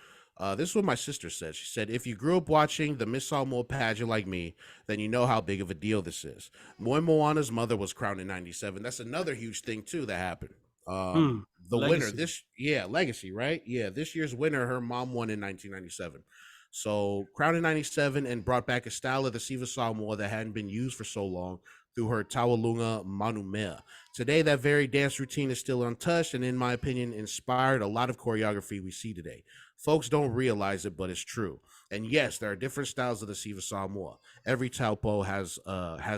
this is what my sister said. She said, if you grew up watching the Miss Samoa pageant like me, then you know how big of a deal this is. Moemoana's mother was crowned in 97. That's another huge thing, too, that happened. The legacy. Winner, legacy, right? Yeah, this year's winner, her mom won in 1997. So crowned in 97 and brought back a style of the Sefa Samoa that hadn't been used for so long. through her Tawalunga Manumea. Today, that very dance routine is still untouched and, in my opinion, inspired a lot of choreography we see today. Folks don't realize it, but it's true. And yes, there are different styles of the Siva Samoa. Every taupo has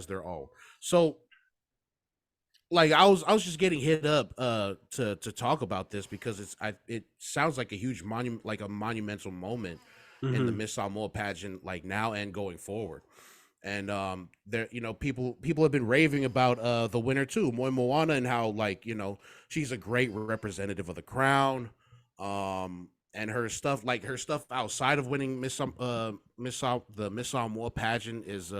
their own. So, like, I was just getting hit up to talk about this because it sounds like a huge monumental moment in the Miss Samoa pageant, like now and going forward. And there, people have been raving about the winner too, Moemoana, and how, like, she's a great representative of the crown. And her stuff outside of winning the Miss Samoa pageant is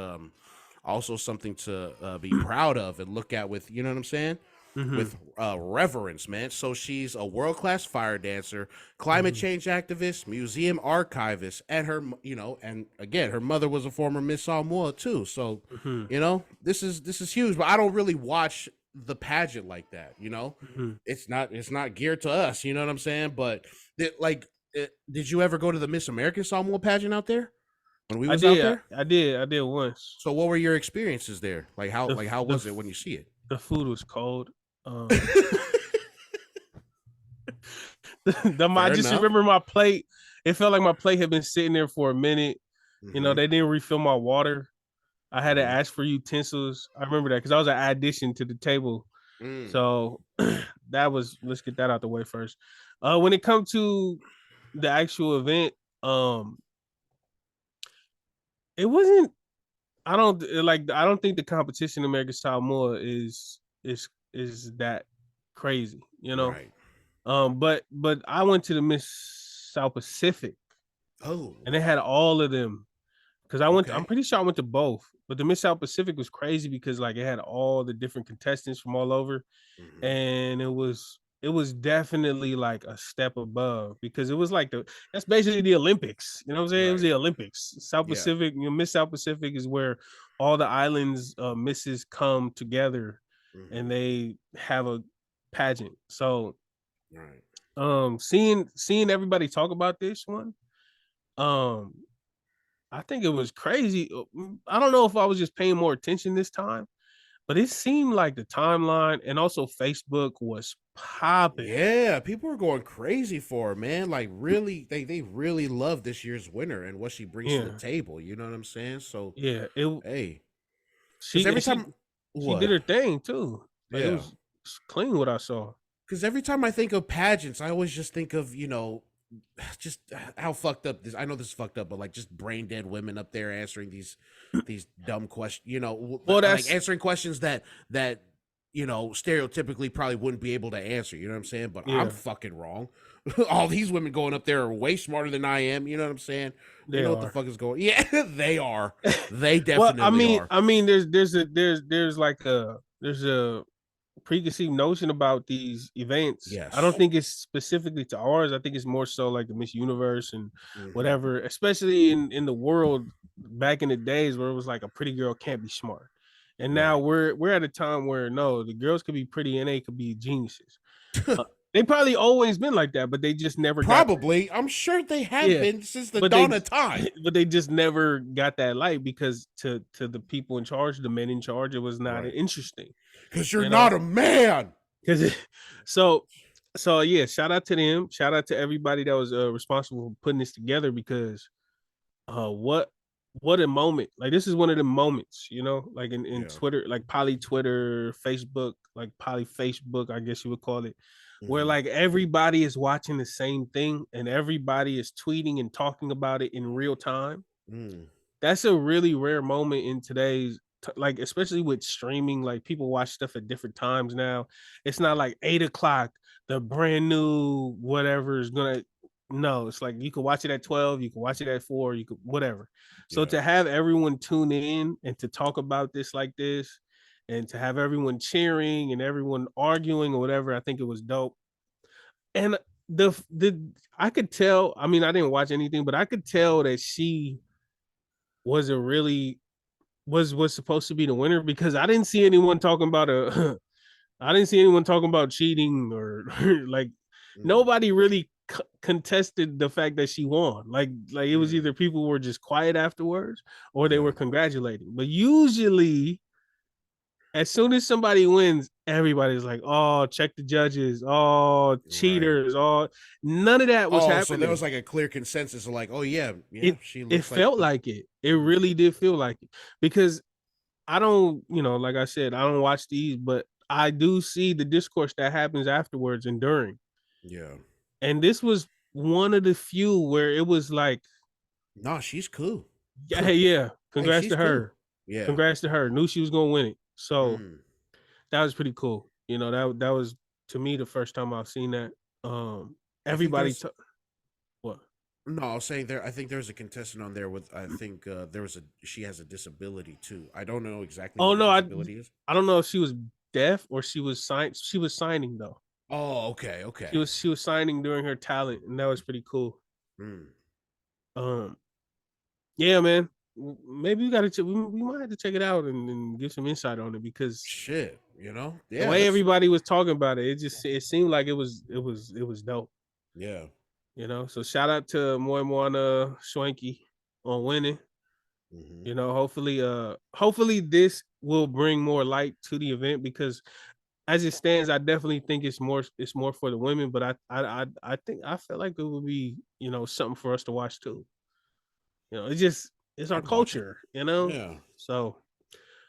also something to be proud of and look at with, you know what I'm saying? With reverence, man. So she's a world-class fire dancer, climate change activist, museum archivist, and and again, her mother was a former Miss Samoa too. So, this is huge. But I don't really watch the pageant like that. It's not geared to us. You know what I'm saying? But did you ever go to the Miss American Samoa pageant out there when we was out there? I did once. So what were your experiences there? How was it when you see it? The food was cold. I just remember my plate. It felt like my plate had been sitting there for a minute. They didn't refill my water. I had to ask for utensils. I remember that because I was an addition to the table. So let's get that out the way first. When it comes to the actual event, it wasn't. I don't think the competition in American Samoa is that crazy, Right. But I went to the Miss South Pacific. Oh. And they had all of them. Because I'm pretty sure I went to both. But the Miss South Pacific was crazy because it had all the different contestants from all over. And it was definitely like a step above because it was that's basically the Olympics. You know what I'm saying? Right. It was the Olympics. South Pacific, Miss South Pacific is where all the islands misses come together and they have a pageant. So seeing everybody talk about this one, I think it was crazy. I don't know if I was just paying more attention this time, but it seemed like the timeline and also Facebook was popping. Yeah, people were going crazy for her, man. Like, really, they really love this year's winner and what she brings to the table. You know what I'm saying? So she did her thing too. It was clean what I saw. Because every time I think of pageants, I always just think of just how fucked up this. I know this is fucked up, but just brain dead women up there answering these dumb questions. Answering questions that stereotypically probably wouldn't be able to answer. You know what I'm saying? But I'm fucking wrong. All these women going up there are way smarter than I am. You know what I'm saying? What the fuck is going? Yeah, they are. They definitely are. I mean, there's a preconceived notion about these events. Yes. I don't think it's specifically to ours. I think it's more so like the Miss Universe and whatever, especially in the world back in the days where it was like a pretty girl can't be smart. And now we're at a time where no, the girls could be pretty and they could be geniuses. They probably always been like that, but they just never I'm sure they have been since the dawn of time. But they just never got that light because to the people in charge, the men in charge, it was not interesting. Because you're not a man. So shout out to them. Shout out to everybody that was responsible for putting this together because what a moment. Like, this is one of the moments, like in Twitter, like Poly Twitter, Facebook, like Poly Facebook, I guess you would call it, where like everybody is watching the same thing and everybody is tweeting and talking about it in real time. That's a really rare moment in today's, like, especially with streaming. Like, people watch stuff at different times now. It's not like 8:00, the brand new whatever is gonna. No, it's like you can watch it at 12, you can watch it at 4, you could whatever. So to have everyone tune in and to talk about this like this, and to have everyone cheering and everyone arguing or whatever, I think it was dope. And I could tell. I mean, I didn't watch anything, but I could tell that she was supposed to be the winner because I didn't see anyone talking about cheating or like nobody really contested the fact that she won. Like it was either people were just quiet afterwards or they were congratulating. But usually as soon as somebody wins, everybody's like, "Oh, check the judges. Oh, Right. cheaters. Oh, none of that was Oh, so there happening. was like a clear consensus of like, oh yeah, It she it looks like felt like it. It really did feel like it because I don't, like I said, I don't watch these, but I do see the discourse that happens afterwards and during. Yeah. And this was one of the few where it was like, No, she's cool. yeah, yeah, Hey, congrats she's to cool. her. Yeah. Congrats to her. Knew she was gonna win it. So Mm. that was pretty cool. That was to me the first time I've seen that. I think Everybody there's what? no, I was saying there. I think there's a contestant on there with. I think there was a. She has a disability too. I don't know exactly Oh what her no, disability is. I don't know if she was deaf or she was signing though. Oh, okay, okay. She was signing during her talent, and that was pretty cool. Mm. Um, yeah, man. Maybe we gotta we might have to check it out and give some insight on it because Shit, the yeah, way that's everybody was talking about it, it seemed like it was dope. yeah. So shout out to Moemoana Schwenke on winning. Mm-hmm. Hopefully this will bring more light to the event because as it stands, I definitely think it's more for the women, but I think I feel like it would be, something for us to watch too. It's our I'd watch it. culture. Yeah, So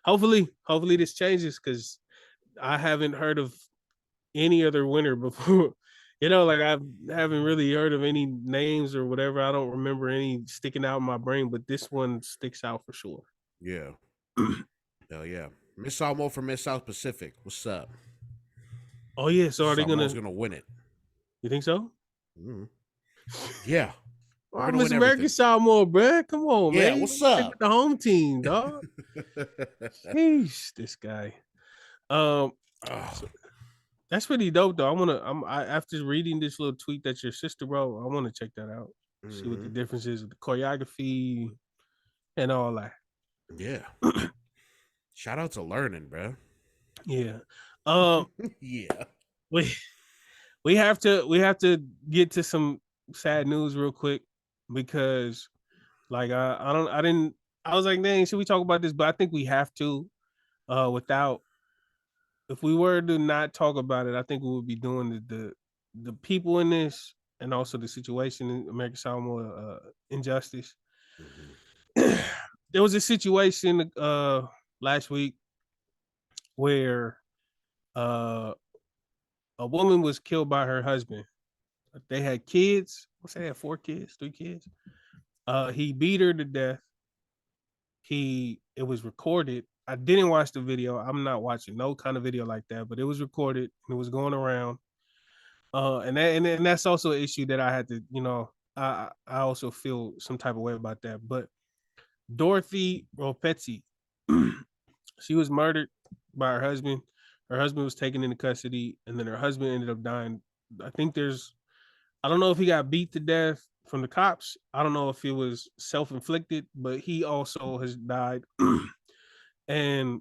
hopefully this changes because I haven't heard of any other winner before. Like I haven't really heard of any names or whatever. I don't remember any sticking out in my brain, but this one sticks out for sure. yeah. Hell yeah. Miss Samoa from Miss South Pacific. What's up? Oh yeah, so are they Samoa's gonna? gonna win it. You think so? Mm. Yeah, we're Oh, gonna Miss win American everything. Samoa, bro. Come on, Yeah, man. You what's stick up? with the home team, dog. Sheesh, this guy. Um, Oh, so that's pretty dope, though. After reading this little tweet that your sister wrote, I want to check that out. See what the mm-hmm. difference is with the choreography and all that. Yeah. Shout out to learning, bro. Yeah. Um, Yeah. we we have to get to some sad news real quick because like I didn't I was like, dang, should we talk about this? But I think we have to. Without If we were to not talk about it, I think we would be doing the people in this and also the situation in American Samoa injustice. Mm-hmm. There was a situation last week where uh a woman was killed by her husband. They had kids. What's they had 4 kids, 3 kids. He beat her to death. It was recorded. I didn't watch the video. I'm not watching no kind of video like that, but it was recorded and it was going around. And that's also an issue that I had to, I also feel some type of way about that. But Dorothy Ropeti, she was murdered by her husband. Her husband was taken into custody, and then her husband ended up dying. I think I don't know if he got beat to death from the cops. I don't know if it was self inflicted, but he also has died. And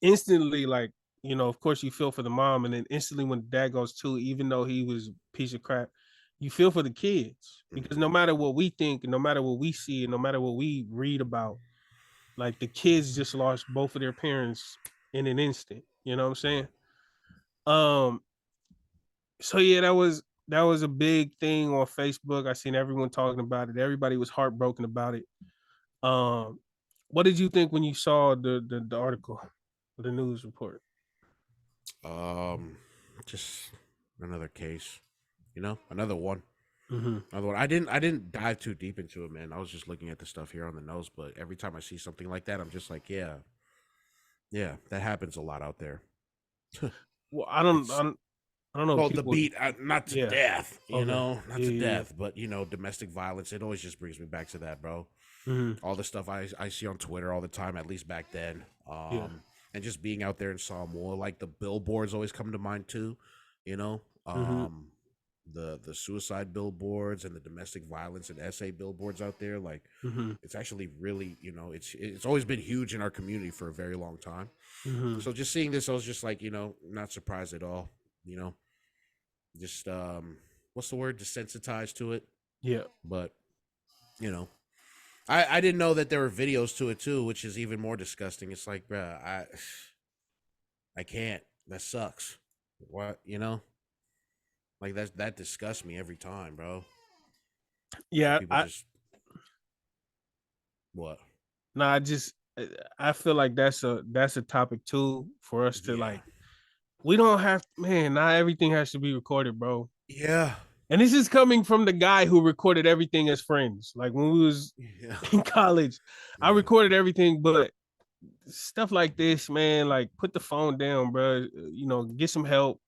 instantly, like, of course, you feel for the mom, and then instantly when the dad goes too, even though he was a piece of crap, you feel for the kids because no Mm-hmm. matter what we think, and no matter what we see, and no matter what we read about, like the kids just lost both of their parents in an instant. You know what I'm saying? Um. So yeah, that was a big thing on Facebook. I seen everyone talking about it. Everybody was heartbroken about it. Um. What did you think when you saw the article, the news report? Just another case, another one. Mm-hmm. Another one. I didn't dive too deep into it, man. I was just looking at the stuff here on the nose, but every time I see something like that, I'm just like, yeah, yeah, that happens a lot out there. Well, It's I don't know if well, the people. beat, not to Yeah. death, Okay. not Yeah. to Yeah. death, but domestic violence. It always just brings me back to that, bro. Mm-hmm. All the stuff I see on Twitter all the time, at least back then. Yeah. And just being out there in Samoa, like the billboards always come to mind too. You know, Mm-hmm. the suicide billboards and the domestic violence and SA billboards out there, like Mm-hmm. it's actually really, it's always been huge in our community for a very long time. Mm-hmm. So just seeing this, I was just like, not surprised at all. You know, just what's the word? Desensitized to it. Yeah. But you know, I didn't know that there were videos to it too, which is even more disgusting. It's like, bruh, I can't. That sucks. What, you know? Like that disgusts me every time, bro. When Yeah, people just what? no, I feel like that's a topic too for us to Yeah. like. We don't have, man. Not everything has to be recorded, bro. Yeah. And this is coming from the guy who recorded everything as friends. Like when we was Yeah. in college, I Yeah. recorded everything, but stuff like this, man, like put the phone down, bro. You know, get some help.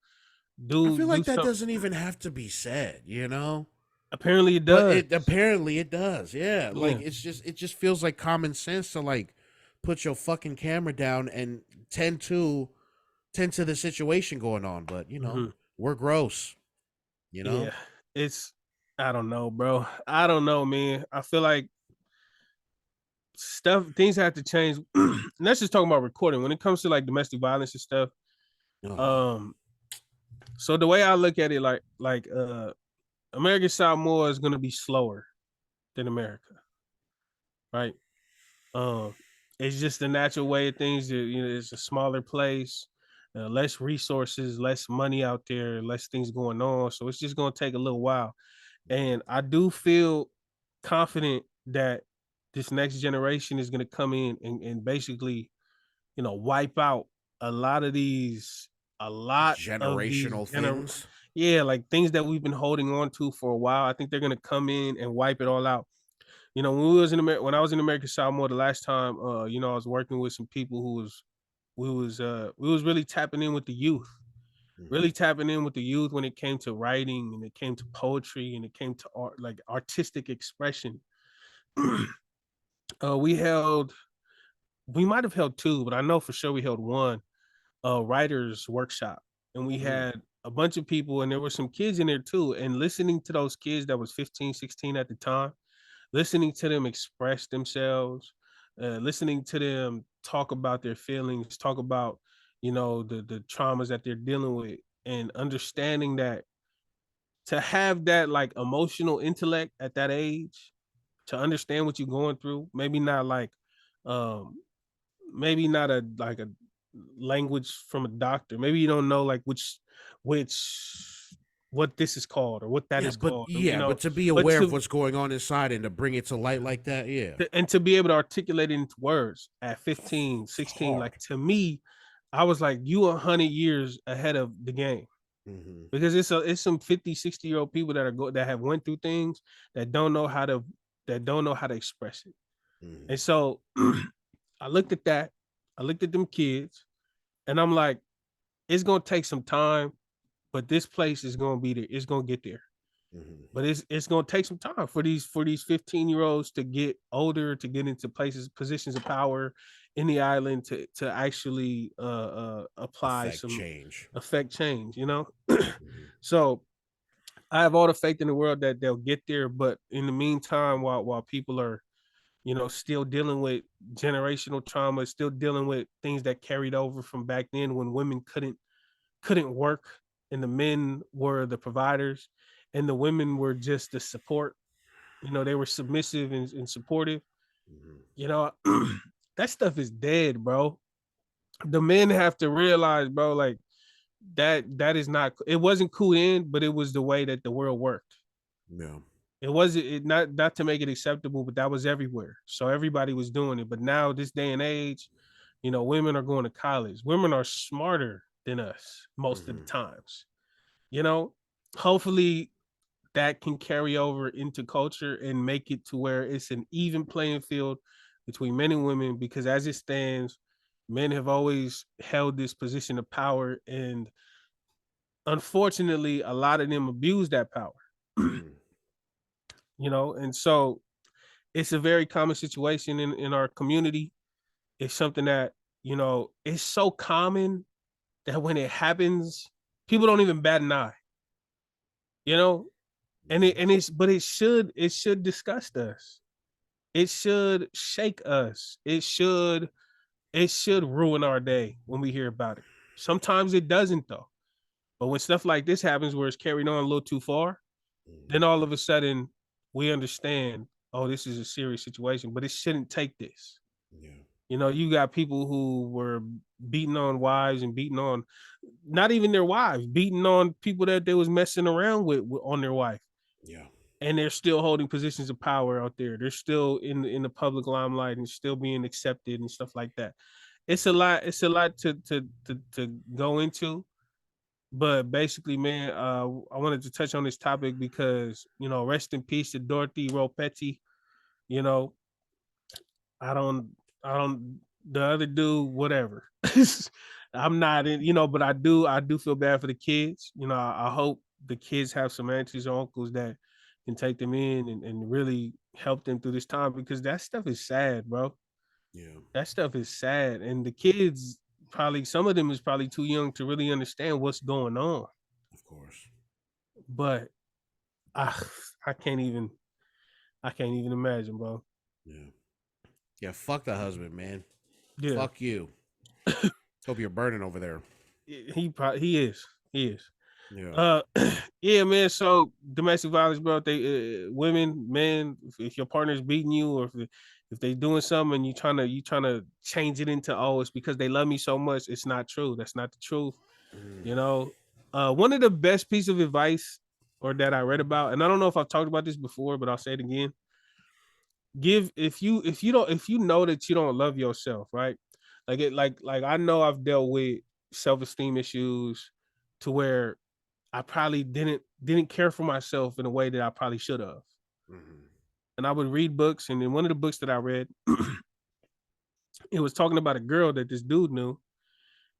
I Do feel like that something. doesn't even have to be said, you know? Apparently, it But does. it apparently it does. Yeah. Yeah. Like it just feels like common sense to like put your fucking camera down and tend to the situation going on, but you know, Mm-hmm. we're gross, you know? Yeah. It's. I don't know, bro. I don't know, man. I feel like things have to change. Let's just talk about recording when it comes to like domestic violence and stuff. Oh. Um. So the way I look at it, American Samoa is gonna be slower than America, right? Um, it's just the natural way of things. You know, it's a smaller place, less resources, less money out there, less things going on. So it's just gonna take a little while. And I do feel confident that this next generation is gonna come in and basically, you know, wipe out a lot of these, a lot of these Generational things. yeah, like things that we've been holding on to for a while. I think they're gonna come in and wipe it all out. You know, when I was in American Samoa the last time, you know, I was working with some people who was we was really tapping in with the youth, Mm-hmm. really tapping in with the youth when it came to writing and it came to poetry and it came to art, like artistic expression. We held, we might have held two, but I know for sure we held one writers workshop, and we Mm. had a bunch of people, and there were some kids in there too. And listening to those kids that was 15, 16 at the time, listening to them express themselves, listening to them talk about their feelings, talk about, you know, the traumas that they're dealing with, and understanding that to have that like emotional intellect at that age, to understand what you're going through, maybe not like um maybe not a like a language from a doctor. Maybe you don't know like which what this is called or what that is called, you know, But to be but aware of to what's going on inside and to bring it to light like that, yeah. and to be able to articulate it into words at 15, It's 16, hard. like to me, I was like, you 100 years ahead of the game. Mm-hmm. Because it's some 50, 60-year-old people that have went through things that don't know how to express it. Mm-hmm. And so I looked at that, I looked at them kids, and I'm like, it's gonna take some time, but this place is gonna be there. It's gonna get there. Mm-hmm. But it's gonna take some time for these 15-year-olds to get older, to get into positions of power in the island, to actually apply Affect some change. affect change, you know. Mm-hmm. So I have all the faith in the world that they'll get there. But in the meantime, while people are, you know, still dealing with generational trauma, still dealing with things that carried over from back then when women couldn't work and the men were the providers and the women were just the support. You know, they were submissive and supportive. Mm-hmm. You know, that stuff is dead, bro. The men have to realize, bro, like that is not, it wasn't cool in, but it was the way that the world worked. Yeah. It wasn't it not to make it acceptable, but that was everywhere. So everybody was doing it. But now this day and age, you know, women are going to college. Women are smarter than us most of the Mm-hmm. times. You know, hopefully that can carry over into culture and make it to where it's an even playing field between men and women, because as it stands, men have always held this position of power, and unfortunately a lot of them abuse that power. Mm-hmm. You know, and so it's a very common situation in our community. It's something that, you know, it's so common that when it happens, people don't even bat an eye, you know. And it's but it should disgust us. It should shake us. It should ruin our day when we hear about it. Sometimes it doesn't though. But when stuff like this happens where it's carried on a little too far, then Mm-hmm. all of a sudden we understand, oh, this is a serious situation, but it shouldn't take this. Yeah. You know, you got people who were beating on wives and beating on not even their wives, beating on people that they was messing around with on their wife. Yeah. And they're still holding positions of power out there. They're still in the public limelight and still being accepted and stuff like that. It's a lot. It's a lot to go into. But basically, man, I wanted to touch on this topic because rest in peace to Dorothy Ropeti. You know, I don't. The other dude, whatever. I'm not in. But I do feel bad for the kids. I hope the kids have some aunties or uncles that can take them in and really help them through this time because that stuff is sad, bro. Yeah. That stuff is sad, and the kids probably some of them is probably too young to really understand what's going on. Of course. But I, I can't even, I can't even imagine, bro. Yeah. Yeah. Fuck the husband, man. Yeah, Fuck you. Hope you're burning over there. he is. Yeah. Yeah, man. So domestic violence, bro. They women, men. If your partner's beating you, or if they doing something, and you trying to change it into it's because they love me so much. It's not true. That's not the truth. Mm. You know, one of the best piece of advice or that I read about, and I don't know if I've talked about this before, but I'll say it again. If you know that you don't love yourself, right? Like I know I've dealt with self-esteem issues to where I probably didn't care for myself in a way that I probably should have. Mm-hmm. And I would read books, and in one of the books that I read, it was talking about a girl that this dude knew,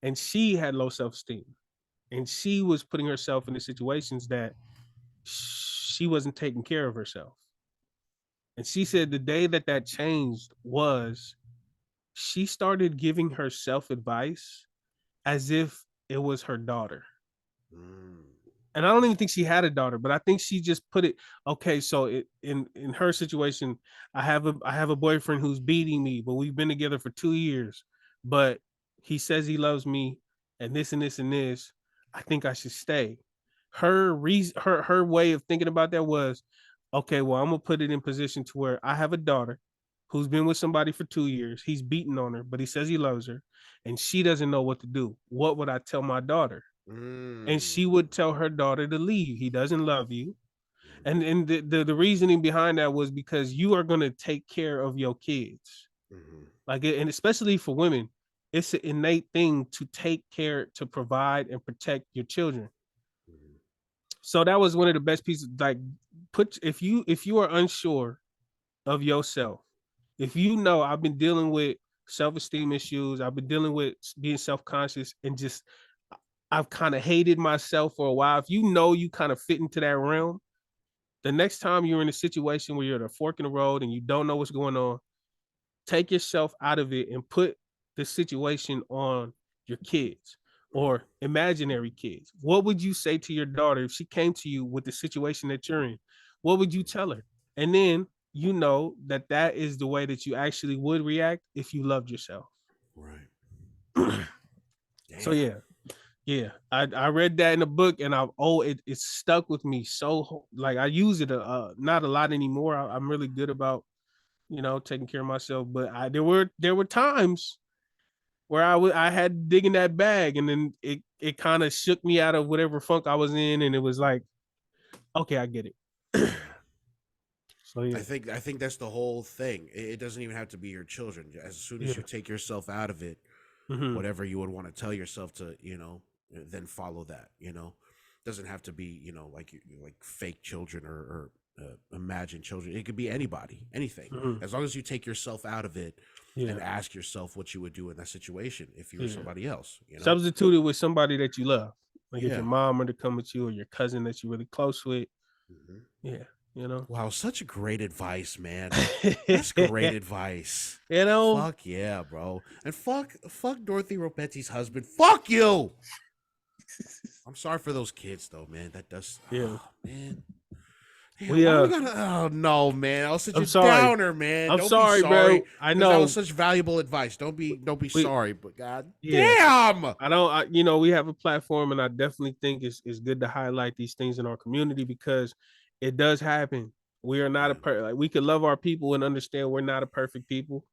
and she had low self-esteem. And she was putting herself in the situations that she wasn't taking care of herself. And she said the day that that changed was she started giving herself advice as if it was her daughter. Mm. And I don't even think she had a daughter, but I think she just put it okay. So in her situation, I have a boyfriend who's beating me, but we've been together for 2 years. But he says he loves me, and this and this and this. I think I should stay. Her way of thinking about that was, okay, well, I'm gonna put it in position to where I have a daughter who's been with somebody for 2 years. He's beating on her, but he says he loves her, and she doesn't know what to do. What would I tell my daughter? And Mm. she would tell her daughter to leave. He doesn't love you. Mm-hmm. And the reasoning behind that was because you are going to take care of your kids. Mm-hmm. And especially for women, it's an innate thing to take care, to provide and protect your children. Mm-hmm. So that was one of the best pieces. Like, if you are unsure of yourself, if you know I've been dealing with self-esteem issues, I've been dealing with being self-conscious and just I've kind of hated myself for a while. If you know you kind of fit into that realm, the next time you're in a situation where you're at a fork in the road and you don't know what's going on, take yourself out of it and put the situation on your kids or imaginary kids. What would you say to your daughter if she came to you with the situation that you're in? What would you tell her? And then you know that that is the way that you actually would react if you loved yourself. Right. So Damn. yeah, I read that in the book, and it stuck with me. So like I use it not a lot anymore. I'm really good about taking care of myself, but there were times where I had to dig in that bag, and then it kind of shook me out of whatever funk I was in, and it was like, okay, I get it. Yeah. So yeah, I think that's the whole thing. It doesn't even have to be your children. As soon as yeah, you take yourself out of it, mm-hmm. whatever you would want to tell yourself to, then follow that. Doesn't have to be, like fake children or imagined children. It could be anybody, anything. Mm-hmm. As long as you take yourself out of it Yeah, and ask yourself what you would do in that situation if you were yeah. somebody else. Substitute it with somebody that you love, like if Yeah. your mom were to come with you or your cousin that you're really close with. Hmm. Yeah, you know. Wow, such great advice, man. That's great advice. You know, Fuck yeah, bro. And fuck Dorothy Ropeti's husband. Fuck you. I'm sorry for those kids though, man. That does yeah. man. Damn, We why we gotta oh no, man. That was such I'm a sorry. downer, man. I'm Don't be sorry, sorry. bro. I Because that was know. such valuable advice. Don't be We sorry, but god yeah. damn. I don't. We have a platform, and I definitely think it's good to highlight these things in our community because it does happen. We are not Yeah. like we could love our people and understand we're not a perfect people.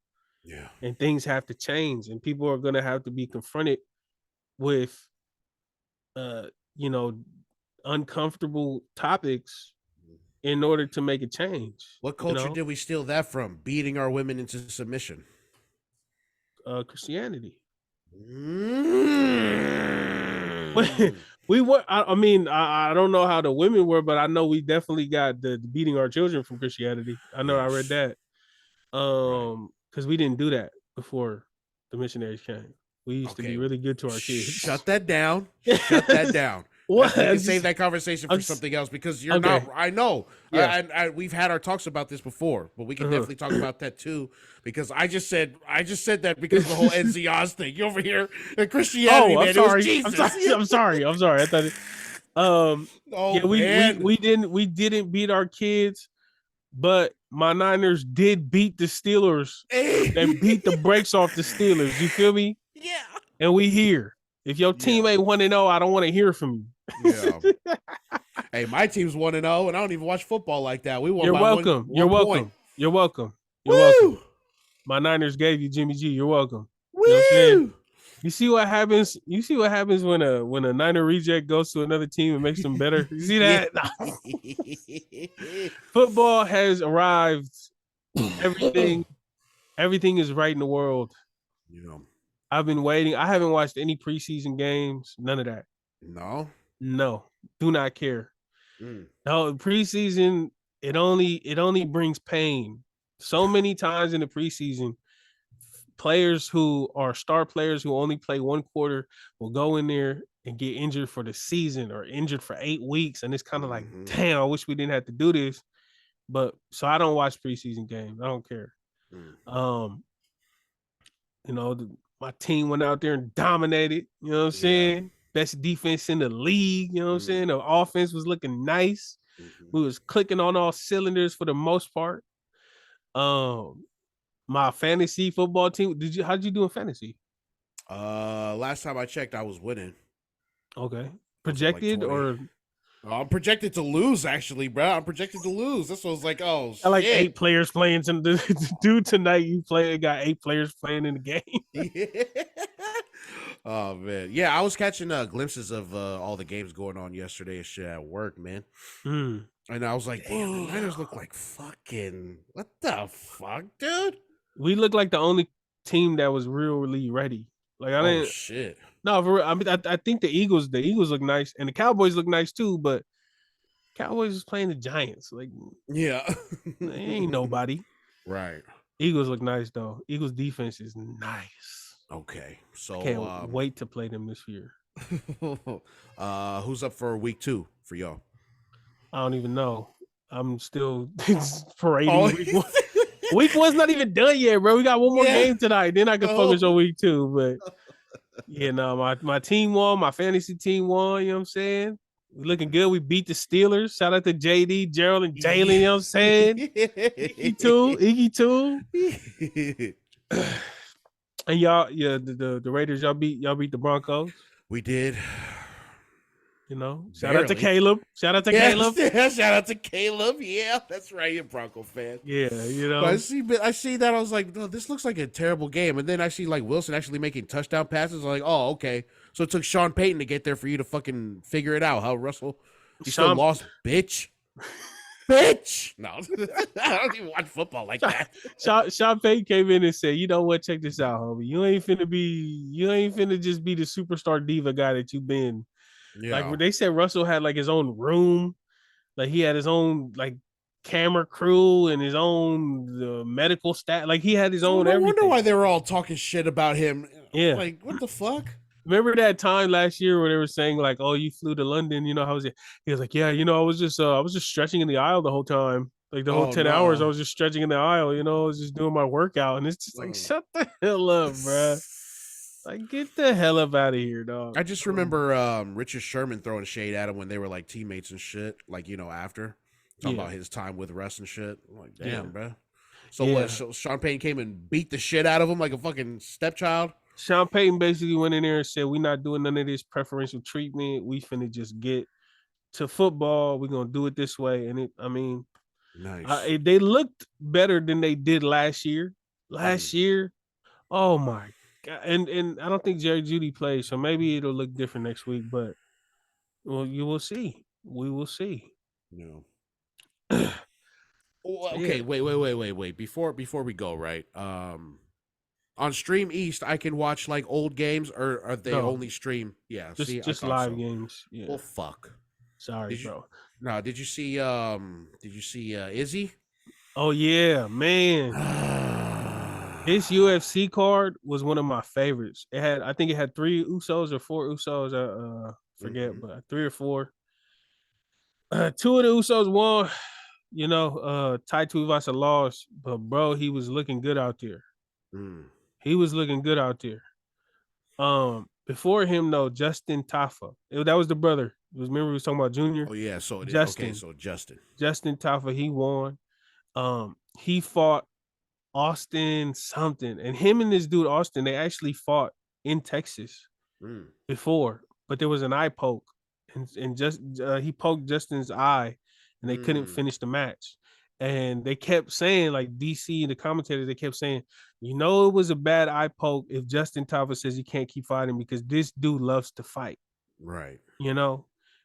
Yeah. And things have to change, and people are going to have to be confronted with, you know, uncomfortable topics in order to make a change. What culture did we steal that from? Beating our women into submission. Christianity. Mm. We were. I mean, I don't know how the women were, but I know we definitely got the beating our children from Christianity. I know. Yes. I read that. Because we didn't do that before the missionaries came. We used to be really good to our kids. Shut that down. Shut that down. What? We can save that conversation for something else, because you're not. I know. Yeah. We've had our talks about this before, but we can definitely talk about that too. Because I just said that because of the whole NZOZ thing. You're over here in Christianity. I'm man. sorry. It was Jesus. I'm sorry. I thought. We didn't beat our kids, but my Niners did beat the Steelers. They beat the brakes off the Steelers. You feel me? Yeah. And we here. If your team ain't 1-0, I don't want to hear from you. Yeah. Hey, my team's 1-0, and I don't even watch football like that. We won. You're by welcome. one You're point. welcome. You're welcome. You're Woo! welcome. My Niners gave you Jimmy G. You're welcome. Woo! You know what I'm saying? You see what happens? You see what happens when a Niner reject goes to another team and makes them better? You see that? Football has arrived. Everything is right in the world. Yeah. I've been waiting. I haven't watched any preseason games. None of that. No. Do not care. No, preseason, it only brings pain. So many times in the preseason, players who are star players who only play one quarter will go in there and get injured for the season or injured for 8 weeks. And it's kind of like, damn, I wish we didn't have to do this. But so I don't watch preseason games. I don't care. My team went out there and dominated. You know what I'm saying? Best defense in the league. You know what I'm saying? The offense was looking nice. We was clicking on all cylinders for the most part. My fantasy football team. How'd you do in fantasy? Last time I checked, I was winning. Okay. Projected or? I'm projected to lose, actually, bro. I'm projected to lose. That's what I was like, oh, I like 8 players playing. Dude, tonight you got 8 players playing in the game. Oh, man. Yeah, I was catching glimpses of all the games going on yesterday and shit at work, man. And I was like, damn, the Niners look like fucking, what the fuck, dude? We look like the only team that was really ready. Like, I didn't. Shit. No, for real, I mean, I think the Eagles look nice, and the Cowboys look nice too. But Cowboys is playing the Giants, like, yeah, they ain't nobody. Right. Eagles look nice though. Eagles defense is nice. Okay, so I can't wait to play them this year. Who's up for week 2 for y'all? I don't even know. I'm still parading week 1. Week 1's not even done yet, bro. We got one more game tonight. Then I can focus on week 2. But my team won. My fantasy team won. You know what I'm saying? We looking good. We beat the Steelers. Shout out to JD, Gerald, and Jalen. You know what I'm saying? Iggy too. And y'all, the Raiders, y'all beat the Broncos. We did. You know, shout out to Caleb. Shout out to Caleb. Shout out to Caleb. Yeah, that's right. You're a Bronco fan. Yeah, you know. But I see that. I was like, no, this looks like a terrible game. And then I see like Wilson actually making touchdown passes. I'm like, oh, okay. So it took Sean Payton to get there for you to fucking figure it out, huh, Russell? You still lost, bitch. Bitch. No, I don't even watch football like that. Sean Payton came in and said, you know what? Check this out, homie. You ain't finna just be the superstar diva guy that you've been. Yeah. Like they said Russell had like his own room. Like he had his own like camera crew and his own medical staff. Like he had his own everything. I wonder why they were all talking shit about him. Yeah. Like, what the fuck? Remember that time last year where they were saying like, "Oh, you flew to London? You know, how was it?" He was like, "Yeah, you know, I was just stretching in the aisle the whole time. Like the whole 10 hours, I was just stretching in the aisle. You know, I was just doing my workout." And it's just like, shut the hell up, bro. Like, get the hell up out of here, dog. I just remember Richard Sherman throwing shade at him when they were like teammates and shit. Like, you know, after talking about his time with Russ and shit. I'm like, damn, bro. So what? So Sean Payton came and beat the shit out of him like a fucking stepchild. Sean Payton basically went in there and said, we're not doing none of this preferential treatment. We finna just get to football. We're going to do it this way. And nice. They looked better than they did last year. last year. Oh my God. And I don't think Jerry Judy plays, so maybe it'll look different next week, but well, you will see. We will see. No. So Okay, wait. Before we go, right? On Stream East, I can watch like old games, or are they No, only stream? Yeah, see, I just thought live so. games. Yeah. Well, fuck. Sorry, Did you? bro. No, did you see Izzy? Oh yeah, man. This UFC card was one of my favorites. I think it had 3 Usos or 4 Usos. Forget, but 3 or 4. Two of the Usos won. Tai Tuivasa lost, but bro, he was looking good out there. He was looking good out there. Before him though, Justin Tafa. That was the brother. Remember we was talking about Junior? Oh yeah, so it is. Okay, Justin. so Justin. Justin Tafa, he won. He fought Austin something, and him and this dude Austin, they actually fought in Texas before, but there was an eye poke, and just he poked Justin's eye, and they couldn't finish the match. And they kept saying, like DC and the commentators, they kept saying, it was a bad eye poke if Justin Tafa says he can't keep fighting because this dude loves to fight. Right.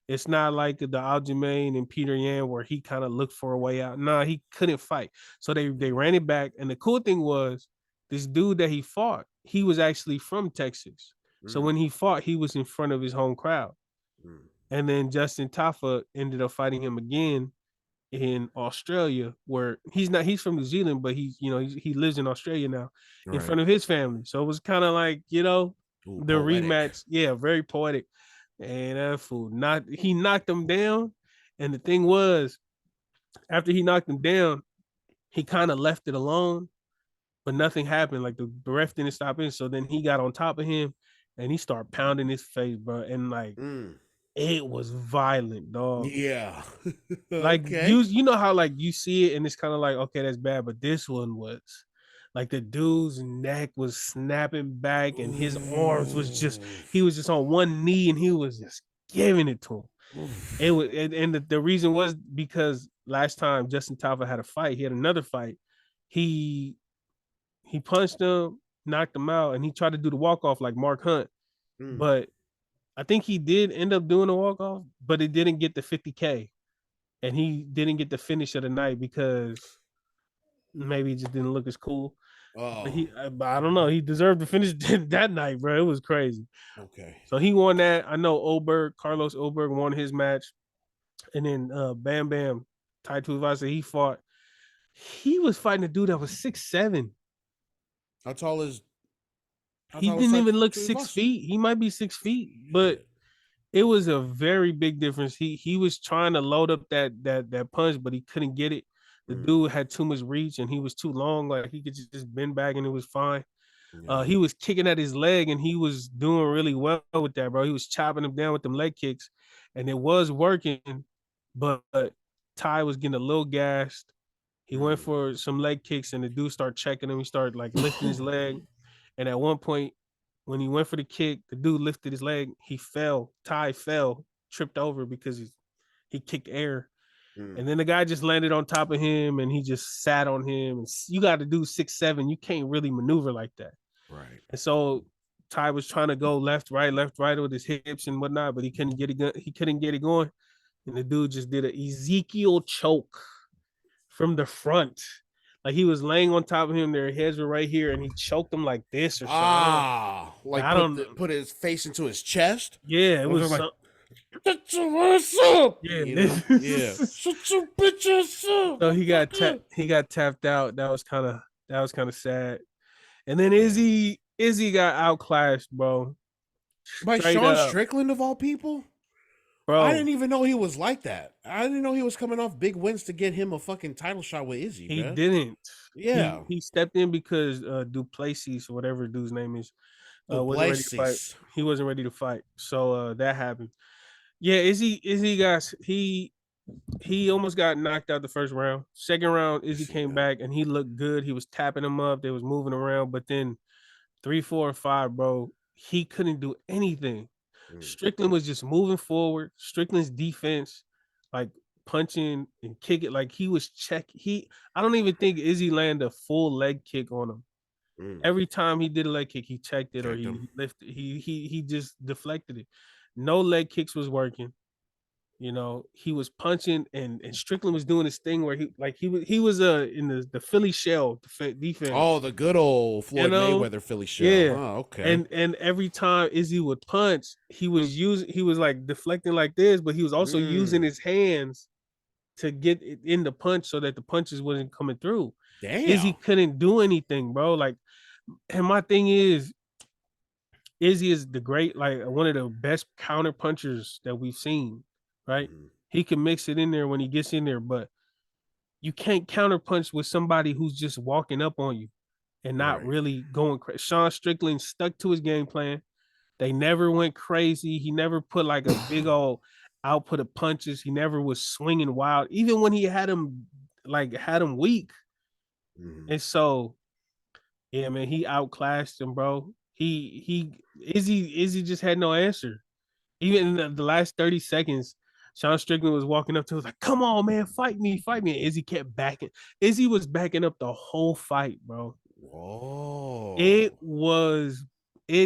It's not like the Aljamain and Peter Yan where he kind of looked for a way out. No, he couldn't fight. So they ran it back. And the cool thing was this dude that he fought, he was actually from Texas. So when he fought, he was in front of his home crowd. And then Justin Tafa ended up fighting him again in Australia, where he's from New Zealand, but he lives in Australia now in front of his family. So it was kind of like, the poetic rematch. Yeah, very poetic. And that fool he knocked him down. And the thing was, after he knocked him down, he kind of left it alone, but nothing happened. Like the ref didn't stop it. So then he got on top of him and he started pounding his face, bro. And like it was violent, dog. Yeah. Like okay. you know how like you see it and it's kind of like, okay, that's bad, but this one was like the dude's neck was snapping back and his arms he was just on one knee and he was just giving it to him. It was, and the reason was because last time Justin Tafa had a fight, he had another fight. He punched him, knocked him out, and he tried to do the walk off like Mark Hunt, but I think he did end up doing a walk off, but it didn't get the 50K, and he didn't get the finish of the night because maybe it just didn't look as cool. But I don't know. He deserved to finish that night, bro. It was crazy. Okay. So he won that. I know Carlos Oberg won his match. And then Bam Bam, Tai Tuivasa, he was fighting a dude that was 6'7". How tall is he didn't even look 6 feet. He might be 6 feet, but it was a very big difference. He was trying to load up that punch, but he couldn't get it. The dude had too much reach and he was too long. Like he could just bend back and it was fine. He was kicking at his leg and he was doing really well with that, bro. He was chopping him down with them leg kicks and it was working, but Ty was getting a little gassed. He went for some leg kicks and the dude started checking him. He started like lifting his leg. And at one point, when he went for the kick, the dude lifted his leg. He fell. Ty fell, tripped over because he kicked air. And then the guy just landed on top of him and he just sat on him. And you got to do 6'7". You can't really maneuver like that. Right. And so Ty was trying to go left, right with his hips and whatnot, but he couldn't get it going. And the dude just did an Ezekiel choke from the front. Like he was laying on top of him, their heads were right here, and he choked them like this or something. Like put his face into his chest. Yeah, it was like, "Get your ass up!" Yeah, yeah. Shut your bitch ass up. So he got tapped out. That was kind of sad. And then Izzy got outclassed, bro. By Sean Strickland of all people. Bro, I didn't even know he was like that. I didn't know he was coming off big wins to get him a fucking title shot with Izzy. He didn't. Yeah, he stepped in because Duplessis or whatever dude's name is wasn't ready to fight. He wasn't ready to fight, so that happened. Yeah, Izzy got he almost got knocked out the first round. Second round, Izzy came back and he looked good. He was tapping him up. They was moving around, but then 3, 4, and 5, bro, he couldn't do anything. Strickland was just moving forward. Strickland's defense, like punching and kicking, like he was I don't even think Izzy landed a full leg kick on him. Every time he did a leg kick, he checked it or Checked he him. lifted. He just deflected it. No leg kicks was working. You know, he was punching, and Strickland was doing this thing where he was in the Philly shell defense. Oh, the good old Floyd Mayweather Philly shell. Yeah. Oh, okay. And every time Izzy would punch, he was like deflecting like this, but he was also using his hands to get it in the punch so that the punches wasn't coming through. Damn. Izzy couldn't do anything, bro. Like, and my thing is, Izzy is the great, like one of the best counter punchers that we've seen, right? He can mix it in there when he gets in there, but you can't counter punch with somebody who's just walking up on you and not really going crazy. Sean Strickland stuck to his game plan. They never went crazy. He never put like a big old output of punches. He never was swinging wild, even when he had him weak. And so, yeah, man, he outclassed him, bro. Izzy just had no answer. Even in the last 30 seconds, Sean Strickland was walking up to him, was like, "Come on, man, fight me, fight me." And Izzy kept backing. Izzy was backing up the whole fight, bro. Whoa. It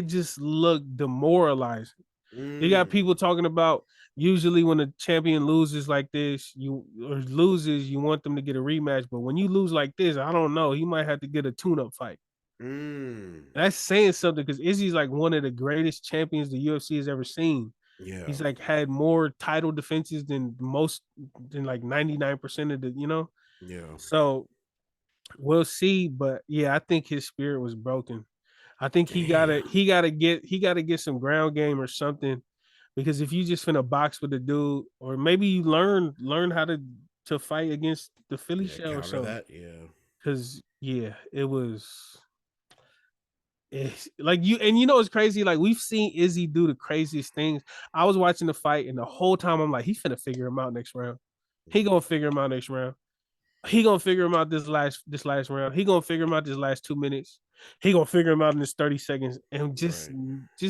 just looked demoralizing. You got people talking about usually when a champion loses like this, you want them to get a rematch. But when you lose like this, I don't know. He might have to get a tune-up fight. That's saying something because Izzy's like one of the greatest champions the UFC has ever seen. Yeah. He's like had more title defenses than like 99% of the, you know? Yeah. So we'll see. But yeah, I think his spirit was broken. I think he gotta get some ground game or something. Because if you just finna box with a dude, or maybe you learn how to fight against the Philly shell or something. That, yeah. Because it was like you know it's crazy. Like we've seen Izzy do the craziest things. I was watching the fight, and the whole time I'm like, he's finna figure him out next round. He gonna figure him out next round. He gonna figure him out this last round. He gonna figure him out this last 2 minutes. He gonna figure him out in this 30 seconds. And just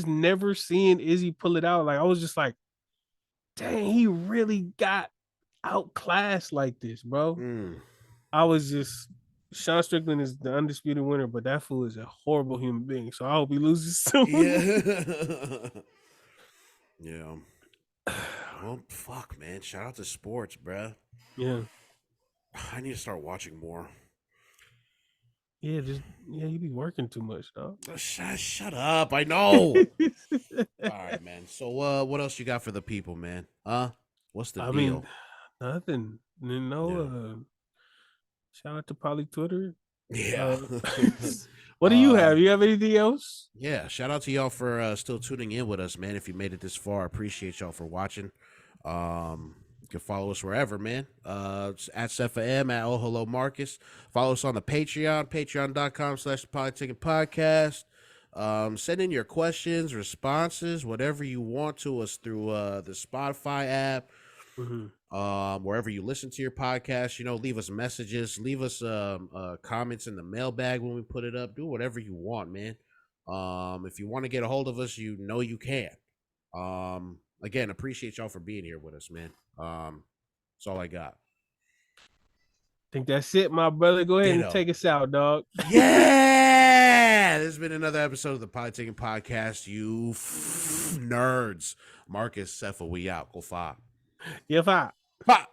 never seeing Izzy pull it out. Like I was just like, dang, he really got outclassed like this, bro. I was just Sean Strickland is the undisputed winner, but that fool is a horrible human being. So I hope he loses soon. Yeah. Yeah. Well, fuck, man. Shout out to sports, bruh. Yeah. I need to start watching more. Yeah, you be working too much, dog. Shut up. I know. All right, man. So what else you got for the people, man? What's the deal? Mean, nothing. Shout out to Poly Twitter. Yeah. What do you have? You have anything else? Yeah. Shout out to y'all for still tuning in with us, man. If you made it this far, I appreciate y'all for watching. You can follow us wherever, man. It's at Sefa M, at Oh Hello Marcus. Follow us on the Patreon, patreon.com/Polytickin Podcast. Send in your questions, responses, whatever you want to us through the Spotify app. Wherever you listen to your podcast, leave us messages, leave us comments in the mailbag when we put it up. Do whatever you want, man. If you want to get a hold of us, you can. Again, appreciate y'all for being here with us, man. That's all I got. I think that's it, my brother. Go ahead and take us out, dog. Yeah! This has been another episode of the Polytickin Podcast. You nerds. Marcus, Sefa, we out. Go far. Yeah, fine. Bye.